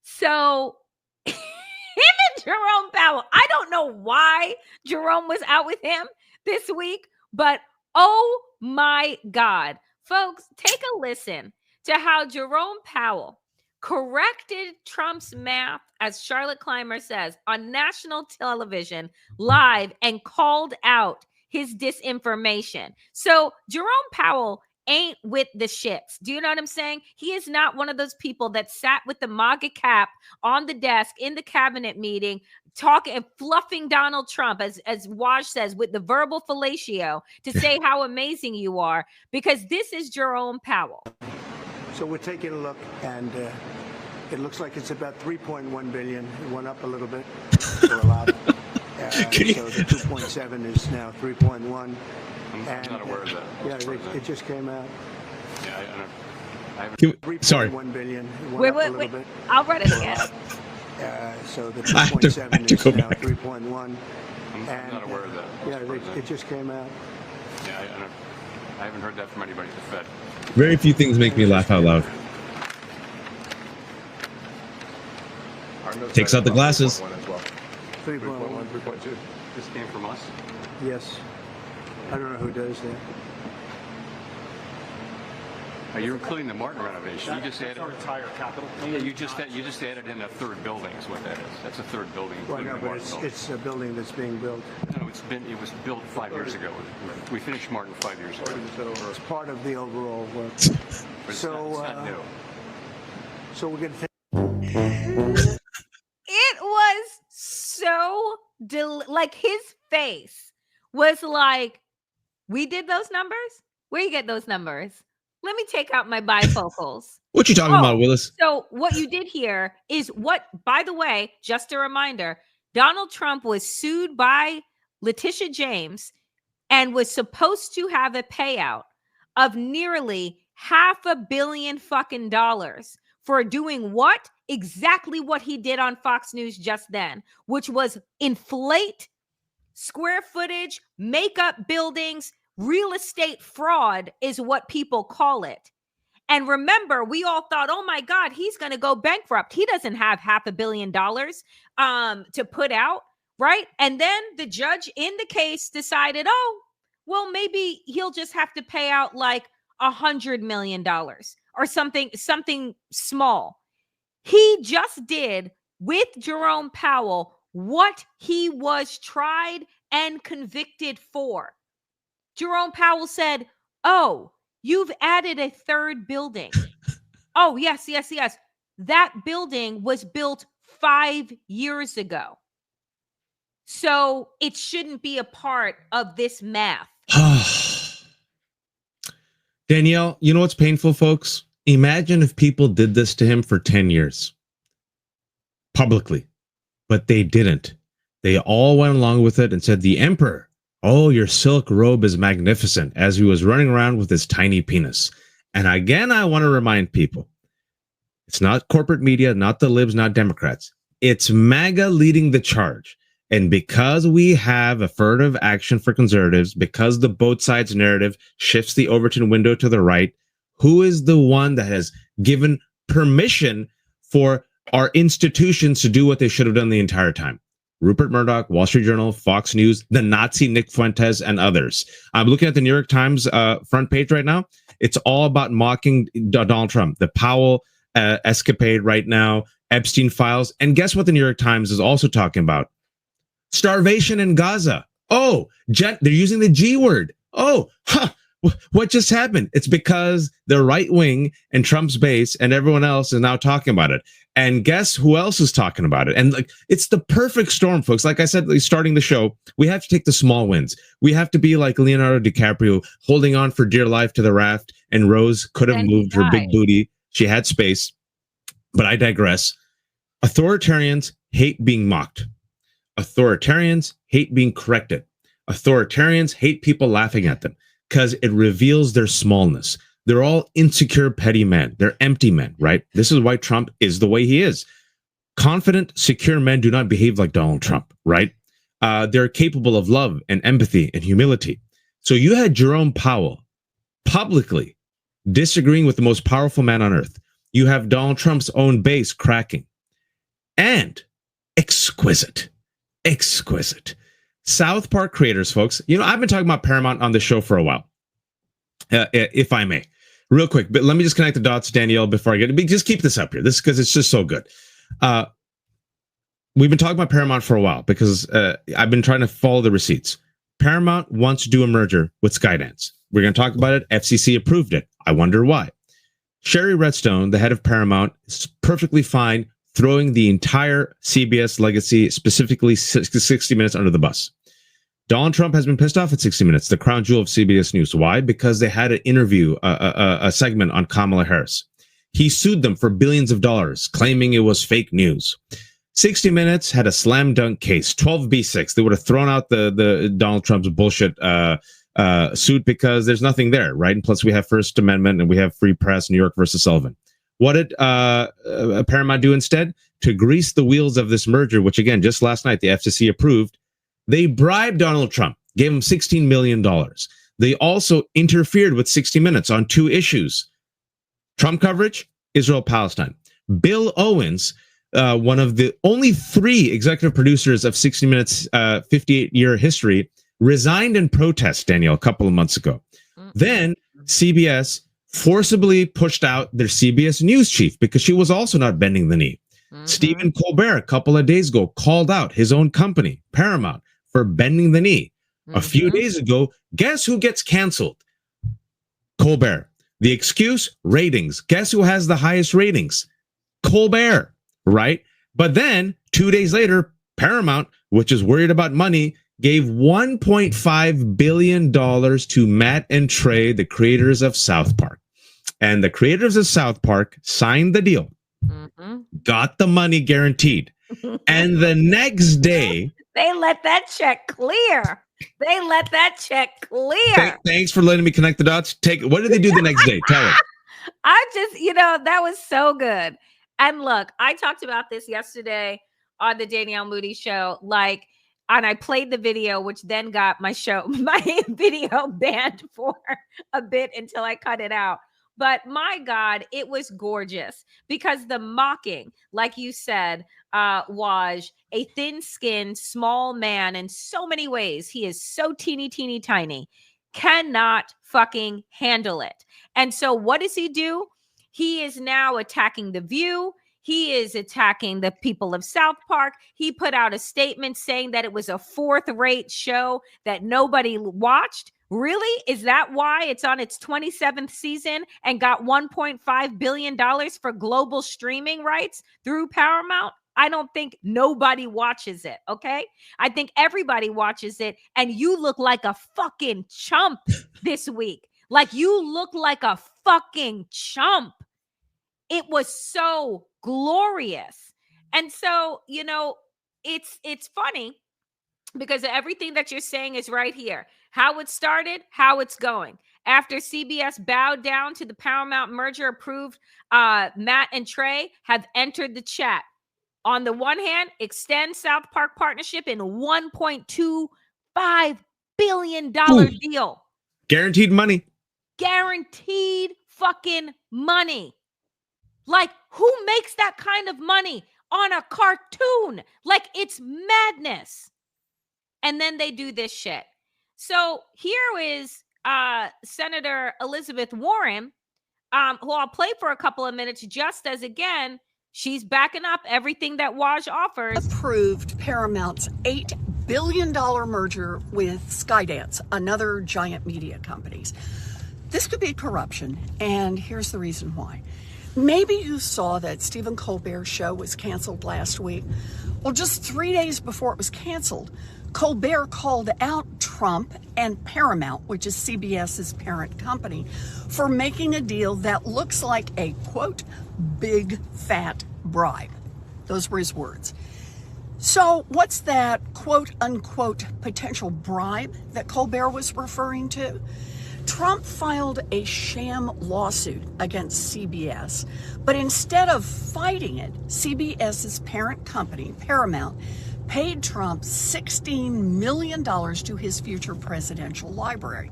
So him and Jerome Powell, I don't know why Jerome was out with him this week, but oh my God, folks, take a listen to how Jerome Powell corrected Trump's math, as Charlotte Clymer says, on national television live, and called out his disinformation. So Jerome Powell ain't with the shits. Do you know what I'm saying? He is not one of those people that sat with the MAGA cap on the desk in the cabinet meeting, talking and fluffing Donald Trump, as Waj says, with the verbal fellatio to say how amazing you are, because this is Jerome Powell. So we're taking a look, and it looks like it's about 3.1 billion. It went up a little bit for a lot. So the 2.7 is now 3.1. I'm not aware of that. Yeah, it just came out. Yeah, I haven't. Sorry. 3.1 billion. Wait. I'll run it again. So the 2.7 is now 3.1. I'm not aware of that. Yeah, it just came out. Yeah, I haven't heard that from anybody at the Fed. Very few things make me laugh out loud. Takes out the glasses. 3.1. 3.2. This came from us? Yes. I don't know who does that. You're including the Martin renovation. You just added our entire capital. Yeah, you just added in a third building is what that is. That's a third building. Well, no, including the but Martin building. it's a building that's being built. No, it was built 5 years ago. We finished Martin 5 years ago. It's part of the overall work. But it's not new. So we're going to It was so like his face was like, we did those numbers? Where you get those numbers? Let me take out my bifocals. What you talking about, Willis? So what you did here is what, by the way, just a reminder, Donald Trump was sued by Letitia James and was supposed to have a payout of nearly $500 million fucking dollars for doing what? Exactly what he did on Fox News just then, which was inflate square footage, make up buildings, real estate fraud is what people call it. And remember, we all thought, oh my God, he's going to go bankrupt. He doesn't have $500 million to put out, right? And then the judge in the case decided, oh, well, maybe he'll just have to pay out like $100 million or something small. He just did with Jerome Powell what he was tried and convicted for. Jerome Powell said, oh, you've added a third building. Oh, yes. That building was built 5 years ago. So it shouldn't be a part of this math. Danielle, you know what's painful, folks? Imagine if people did this to him for 10 years. Publicly. But they didn't. They all went along with it and said, the emperor, oh, your silk robe is magnificent, as he was running around with his tiny penis. And again, I want to remind people, it's not corporate media, not the libs, not Democrats. It's MAGA leading the charge. And because we have affirmative action for conservatives, because the both sides narrative shifts the Overton window to the right, who is the one that has given permission for our institutions to do what they should have done the entire time? Rupert Murdoch, Wall Street Journal, Fox News, the Nazi Nick Fuentes, and others. I'm looking at the New York Times front page right now. It's all about mocking Donald Trump, the Powell escapade right now, Epstein files. And guess what the New York Times is also talking about? Starvation in Gaza. Oh, they're using the G word. Oh, what just happened? It's because the right wing and Trump's base and everyone else is now talking about it. And guess who else is talking about it? And like, it's the perfect storm, folks. Like I said, starting the show, we have to take the small wins. We have to be like Leonardo DiCaprio, holding on for dear life to the raft. And Rose could have moved her big booty. She had space. But I digress. Authoritarians hate being mocked. Authoritarians hate being corrected. Authoritarians hate people laughing at them because it reveals their smallness. They're all insecure, petty men. They're empty men, right? This is why Trump is the way he is. Confident, secure men do not behave like Donald Trump, right? They're capable of love and empathy and humility. So you had Jerome Powell publicly disagreeing with the most powerful man on earth. You have Donald Trump's own base cracking. And exquisite. South Park creators, folks. You know, I've been talking about Paramount on the show for a while, if I may. Real quick, but let me just connect the dots, Danielle, before I get it. Just keep this up here. This because it's just so good. We've been talking about Paramount for a while because I've been trying to follow the receipts. Paramount wants to do a merger with Skydance. We're going to talk about it. FCC approved it. I wonder why. Sherry Redstone, the head of Paramount, is perfectly fine throwing the entire CBS legacy, specifically 60 Minutes, under the bus. Donald Trump has been pissed off at 60 Minutes, the crown jewel of CBS News. Why? Because they had an interview, a segment on Kamala Harris. He sued them for billions of dollars, claiming it was fake news. 60 Minutes had a slam dunk case, 12B6. They would have thrown out the Donald Trump's bullshit suit because there's nothing there, right? And plus we have First Amendment and we have free press, New York versus Sullivan. What did Paramount do instead? To grease the wheels of this merger, which again, just last night, the FCC approved, they bribed Donald Trump, gave him $16 million. They also interfered with 60 Minutes on two issues. Trump coverage, Israel-Palestine. Bill Owens, one of the only three executive producers of 60 Minutes' 58-year history, resigned in protest, Danielle, a couple of months ago. Then CBS forcibly pushed out their CBS News chief because she was also not bending the knee. Stephen Colbert, a couple of days ago, called out his own company, Paramount, for bending the knee. A few days ago, guess who gets canceled? Colbert. The excuse? Ratings. Guess who has the highest ratings? Colbert, right? But then 2 days later, Paramount, which is worried about money, gave $1.5 billion to Matt and Trey, the creators of South Park. And the creators of South Park signed the deal, got the money guaranteed. And the next day, they let that check clear. Thanks for letting me connect the dots. What did they do the next day? Tell us. That was so good. And look, I talked about this yesterday on the Danielle Moody show, and I played the video, which then got my video banned for a bit until I cut it out. But my God, it was gorgeous because the mocking, like you said, was a thin-skinned, small man in so many ways. He is so teeny, teeny, tiny, cannot fucking handle it. And so what does he do? He is now attacking The View. He is attacking the people of South Park. He put out a statement saying that it was a fourth-rate show that nobody watched. Really? Is that why it's on its 27th season and got $1.5 billion for global streaming rights through Paramount? I don't think nobody watches it, okay? I think everybody watches it, and you look like a fucking chump this week. Like, you look like a fucking chump. It was so glorious. And so, it's funny because everything that you're saying is right here. How it started, how it's going. After CBS bowed down to the Paramount merger approved, Matt and Trey have entered the chat. On the one hand, extend South Park partnership in $1.25 billion deal. Guaranteed money. Guaranteed fucking money. Like, who makes that kind of money on a cartoon? Like, it's madness. And then they do this shit. So here is Senator Elizabeth Warren, who I'll play for a couple of minutes, just as, again, she's backing up everything that Waj offers. Approved Paramount's $8 billion merger with Skydance, another giant media company. This could be corruption, and here's the reason why. Maybe you saw that Stephen Colbert's show was canceled last week. Well, just 3 days before it was canceled, Colbert called out Trump and Paramount, which is CBS's parent company, for making a deal that looks like a, quote, big fat bribe. Those were his words. So what's that, quote unquote, potential bribe that Colbert was referring to? Trump filed a sham lawsuit against CBS, but instead of fighting it, CBS's parent company, Paramount, paid Trump $16 million to his future presidential library.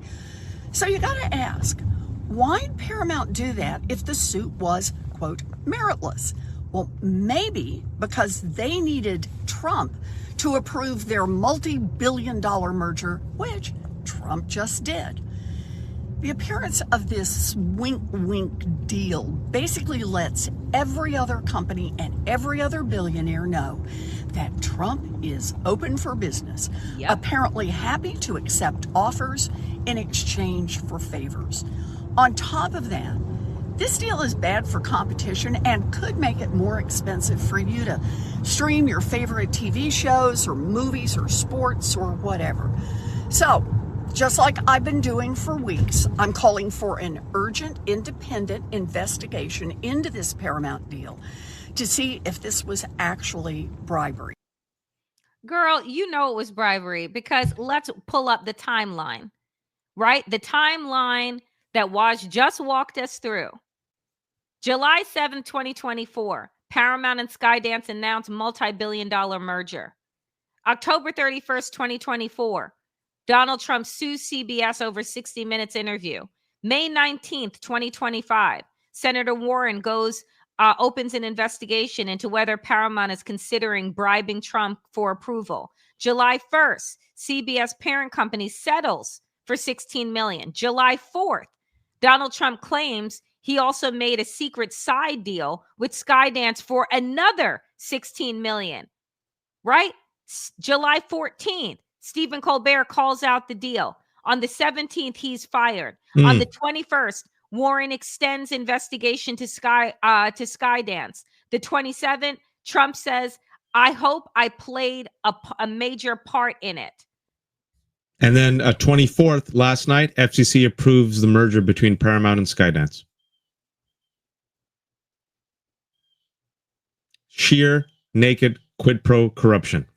So you got to ask, why'd Paramount do that if the suit was, quote, meritless? Well, maybe because they needed Trump to approve their multi-billion-dollar merger, which Trump just did. The appearance of this wink-wink deal basically lets every other company and every other billionaire know that Trump is open for business, apparently happy to accept offers in exchange for favors. On top of that, this deal is bad for competition and could make it more expensive for you to stream your favorite TV shows or movies or sports or whatever. So, just like I've been doing for weeks, I'm calling for an urgent, independent investigation into this Paramount deal to see if this was actually bribery. Girl, you know it was bribery because let's pull up the timeline, right? The timeline that Waj just walked us through. July 7th, 2024, Paramount and Skydance announced multi-billion-dollar merger. October 31st, 2024, Donald Trump sues CBS over 60 Minutes interview. May 19th, 2025, Senator Warren opens an investigation into whether Paramount is considering bribing Trump for approval. July 1st, CBS parent company settles for $16 million. July 4th, Donald Trump claims he also made a secret side deal with Skydance for another $16 million, right? July 14th, Stephen Colbert calls out the deal. On the 17th, he's fired. On the 21st, Warren extends investigation to Skydance. The 27th, Trump says, I hope I played a major part in it. And then 24th, last night, FCC approves the merger between Paramount and Skydance. sheer, naked quid pro corruption.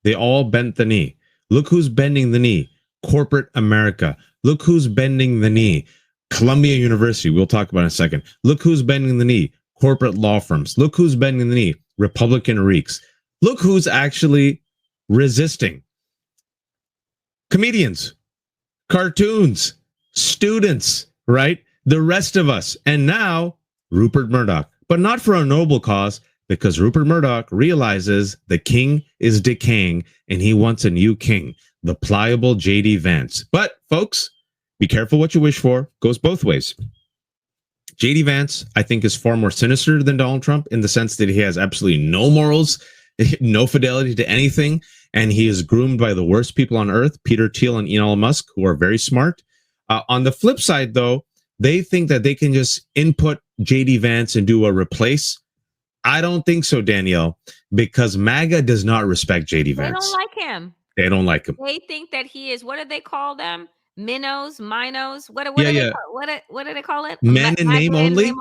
They all bent the knee. Look who's bending the knee. Corporate America. Look who's bending the knee. Columbia University. We'll talk about in a second. Look who's bending the knee. Corporate law firms. Look who's bending the knee. Republican reeks. Look who's actually resisting. Comedians, cartoons, students, right? The rest of us. And now Rupert Murdoch, but not for a noble cause, because Rupert Murdoch realizes the king is decaying and he wants a new king, the pliable J.D. Vance. But folks, be careful what you wish for. Goes both ways. J.D. Vance, I think, is far more sinister than Donald Trump in the sense that he has absolutely no morals, no fidelity to anything, and he is groomed by the worst people on earth, Peter Thiel and Elon Musk, who are very smart. On the flip side, though, they think that they can just input J.D. Vance and do a replace. I don't think so, Danielle, because MAGA does not respect J.D. Vance. They don't like him. They don't like him. They think that he is, what do they call them? Minos. What do they call it? Men in name only?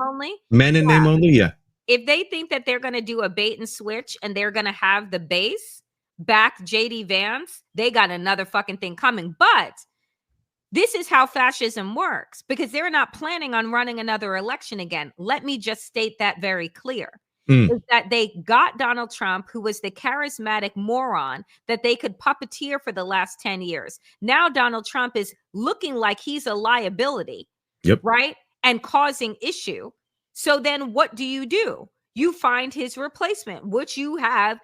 Men in name only, yeah. If they think that they're going to do a bait and switch and they're going to have the base back J.D. Vance, they got another fucking thing coming. But this is how fascism works, because they're not planning on running another election again. Let me just state that very clear. Is that they got Donald Trump, who was the charismatic moron that they could puppeteer for the last 10 years. Now Donald Trump is looking like he's a liability, right? And causing issue. So then what do? You find his replacement, which you have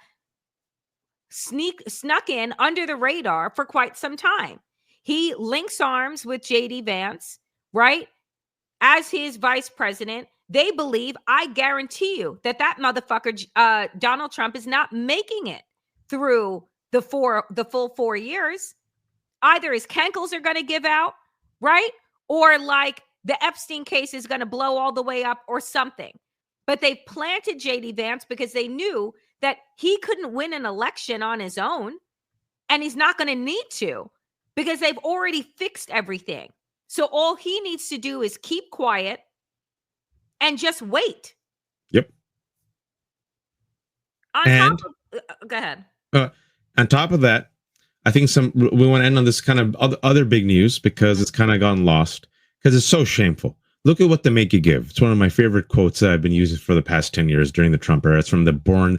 snuck in under the radar for quite some time. He links arms with J.D. Vance, right? As his vice president. They believe, I guarantee you, that motherfucker, Donald Trump, is not making it through the full 4 years. Either his cankles are going to give out, right? Or like the Epstein case is going to blow all the way up or something. But they planted J.D. Vance because they knew that he couldn't win an election on his own. And he's not going to need to, because they've already fixed everything. So all he needs to do is keep quiet and just wait. Yep. Go ahead. On top of that, I think we want to end on this kind of other big news, because it's kind of gone lost, because it's so shameful. Look at what they make you give. It's one of my favorite quotes that I've been using for the past 10 years during the Trump era. It's from the Bourne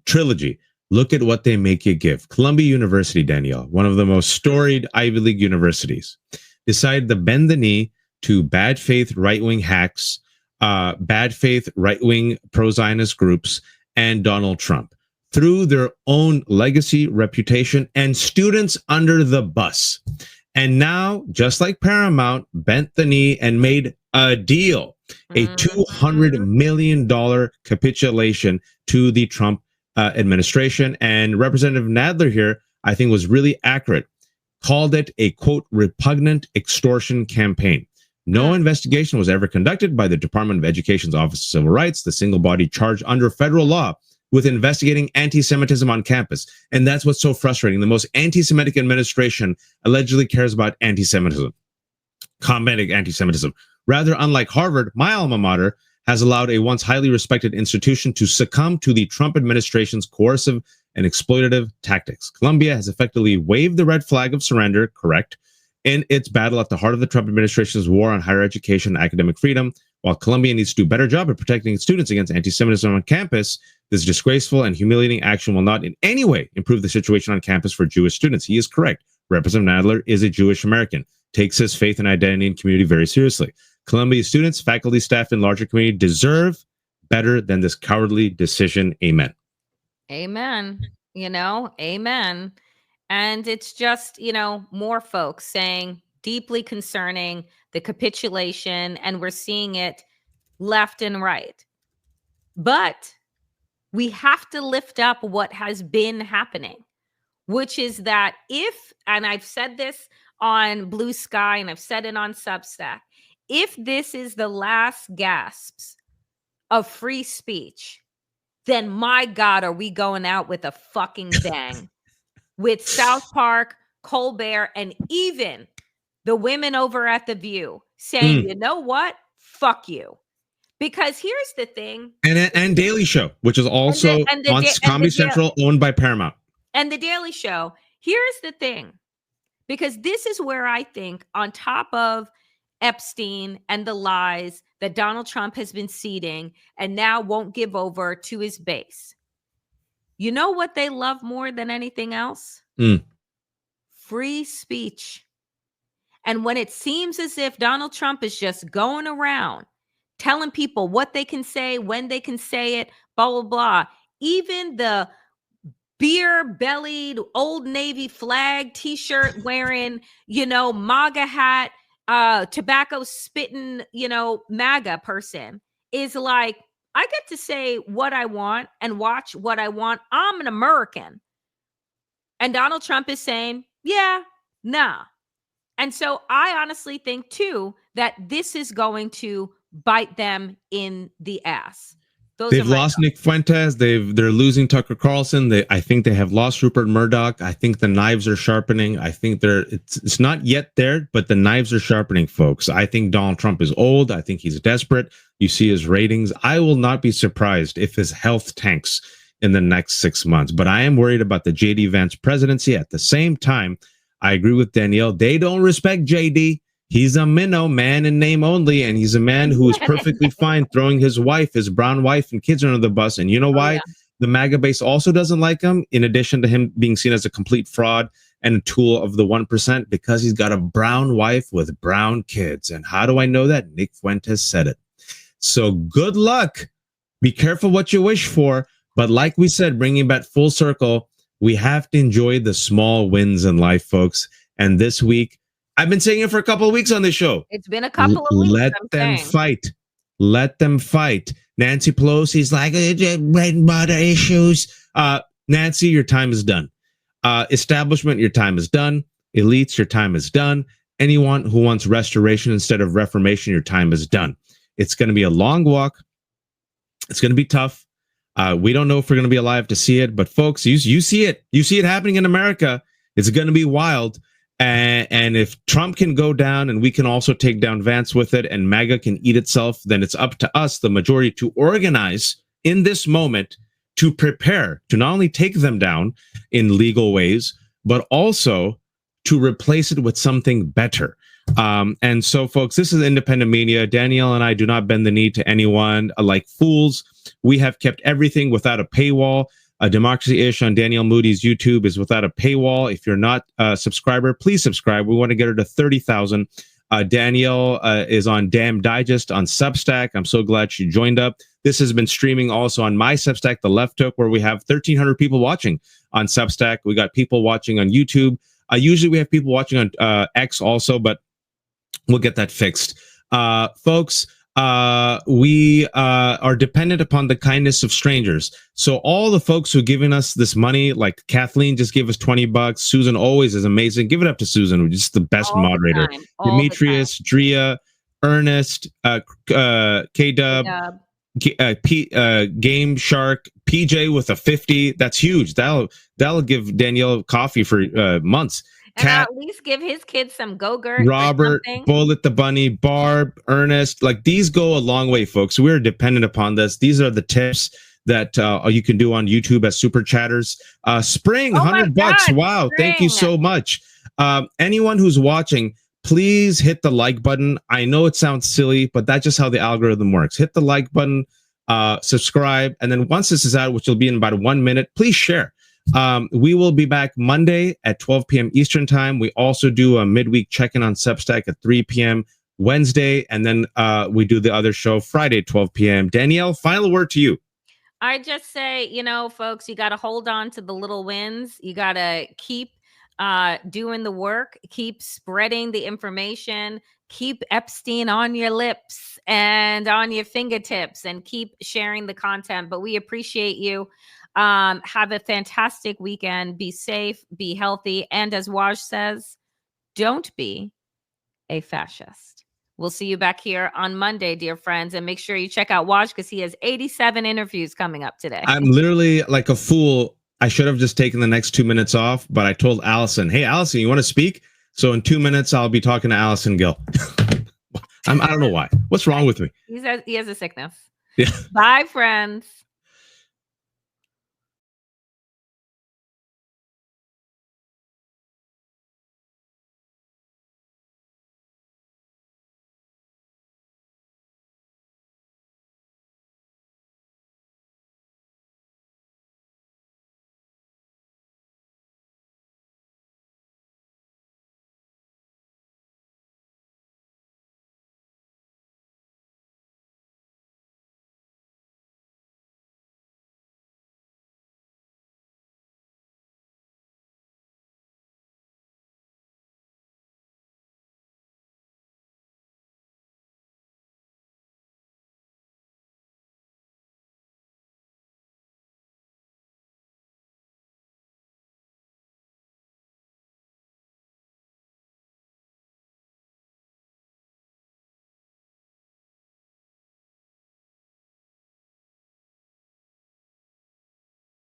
trilogy. Look at what they make you give. Columbia University, Danielle, one of the most storied Ivy League universities, decided to bend the knee to bad faith right-wing hacks, bad faith right-wing pro-Zionist groups, and Donald Trump, threw their own legacy, reputation, and students under the bus. And now, just like Paramount, bent the knee and made a deal, a $200 million capitulation to the Trump administration. And Representative Nadler here, I think, was really accurate, called it a, quote, repugnant extortion campaign. No investigation was ever conducted by the Department of Education's Office of Civil Rights, the single body charged under federal law with investigating anti-Semitism on campus. And that's what's so frustrating. The most anti-Semitic administration allegedly cares about anti-Semitism, combating anti-Semitism. Rather, unlike Harvard, my alma mater has allowed a once highly respected institution to succumb to the Trump administration's coercive and exploitative tactics. Columbia has effectively waved the red flag of surrender, correct, in its battle at the heart of the Trump administration's war on higher education and academic freedom. While Columbia needs to do a better job at protecting its students against anti-Semitism on campus, this disgraceful and humiliating action will not in any way improve the situation on campus for Jewish students. He is correct. Representative Nadler is a Jewish American, takes his faith and identity and community very seriously. Columbia students, faculty, staff, and larger community deserve better than this cowardly decision. Amen. Amen. Amen. And it's just, more folks saying deeply concerning the capitulation, and we're seeing it left and right. But we have to lift up what has been happening, which is that and I've said this on Blue Sky and I've said it on Substack, if this is the last gasps of free speech, then my God, are we going out with a fucking bang. With South Park, Colbert, and even the women over at The View saying, you know what? Fuck you. Because here's the thing. And Daily Show, which is also on Comedy Central, owned by Paramount. And the Daily Show. Here's the thing. Because this is where I think, on top of Epstein and the lies that Donald Trump has been seeding and now won't give over to his base. You know what they love more than anything else? Free speech. And when it seems as if Donald Trump is just going around telling people what they can say, when they can say it, blah, blah, blah, even the beer-bellied Old Navy flag t-shirt wearing, MAGA hat, tobacco spitting, MAGA person is like, I get to say what I want and watch what I want. I'm an American. And Donald Trump is saying, yeah, nah. And so I honestly think, too, that this is going to bite them in the ass. They've lost Nick Fuentes. They're losing Tucker Carlson. I think they have lost Rupert Murdoch. I think the knives are sharpening. I think it's not yet there, but the knives are sharpening, folks. I think Donald Trump is old. I think he's desperate. You see his ratings. I will not be surprised if his health tanks in the next 6 months. But I am worried about the JD Vance presidency. At the same time, I agree with Danielle. They don't respect JD. He's a minnow, man in name only, and he's a man who is perfectly fine throwing his brown wife and kids under the bus. And you know why? The MAGA base also doesn't like him, in addition to him being seen as a complete fraud and a tool of the 1%, because he's got a brown wife with brown kids. And how do I know that? Nick Fuentes said it. So good luck. Be careful what you wish for. But like we said, bringing back full circle, we have to enjoy the small wins in life, folks. And this week, I've been saying it for a couple of weeks on this show. It's been a couple of weeks. Let them fight. Let them fight. Nancy Pelosi's like, bread and butter issues. Nancy, your time is done. Establishment, your time is done. Elites, your time is done. Anyone who wants restoration instead of reformation, your time is done. It's going to be a long walk. It's going to be tough. We don't know if we're going to be alive to see it, but folks, you see it. You see it happening in America. It's going to be wild. And if Trump can go down and we can also take down Vance with it, and MAGA can eat itself, then it's up to us, the majority, to organize in this moment to prepare to not only take them down in legal ways, but also to replace it with something better. And so, folks, this is independent media. Danielle and I do not bend the knee to anyone like fools. We have kept everything without a paywall. Democracy-ish on Danielle Moody's YouTube is without a paywall. If you're not a subscriber, please subscribe. We want to get her to 30,000. Danielle is on Damn Digest on Substack. I'm so glad she joined up. This has been streaming also on my Substack, The Left Hook, where we have 1,300 people watching on Substack. We got people watching on YouTube. Usually we have people watching on X also, but we'll get that fixed. Folks, we are dependent upon the kindness of strangers. So all the folks who are giving us this money, like Kathleen just gave us $20. Susan always is amazing. Give it up to Susan, who's just the best all moderator. Demetrius, Drea, Ernest, K-Dub, Game Shark, PJ with a 50. That's huge. That'll give Danielle coffee for months. And at least give his kids some Go-Gurt. Robert, Bullet the Bunny, Barb, Ernest, like these go a long way, folks. We're dependent upon this. These are the tips that you can do on YouTube as super chatters. Spring, $100. Wow. Spring. Thank you so much. Anyone who's watching, please hit the like button. I know it sounds silly, but that's just how the algorithm works. Hit the like button, subscribe. And then once this is out, which will be in about 1 minute, please share. We will be back Monday at 12 p.m. Eastern time. We also do a midweek check-in on Substack at 3 p.m. Wednesday, and then we do the other show Friday at 12 p.m. Danielle, final word to you. I just say, folks, you got to hold on to the little wins. You got to keep doing the work, keep spreading the information, keep Epstein on your lips and on your fingertips, and keep sharing the content. But we appreciate you. Have a fantastic weekend. Be safe, be healthy. And as Waj says, don't be a fascist. We'll see you back here on Monday, dear friends. And make sure you check out Waj because he has 87 interviews coming up today. I'm literally like a fool. I should have just taken the next 2 minutes off, but I told Allison, hey, Allison, you want to speak? So in 2 minutes, I'll be talking to Allison Gill. I don't know why. What's wrong with me? He has a sickness. Yeah. Bye, friends.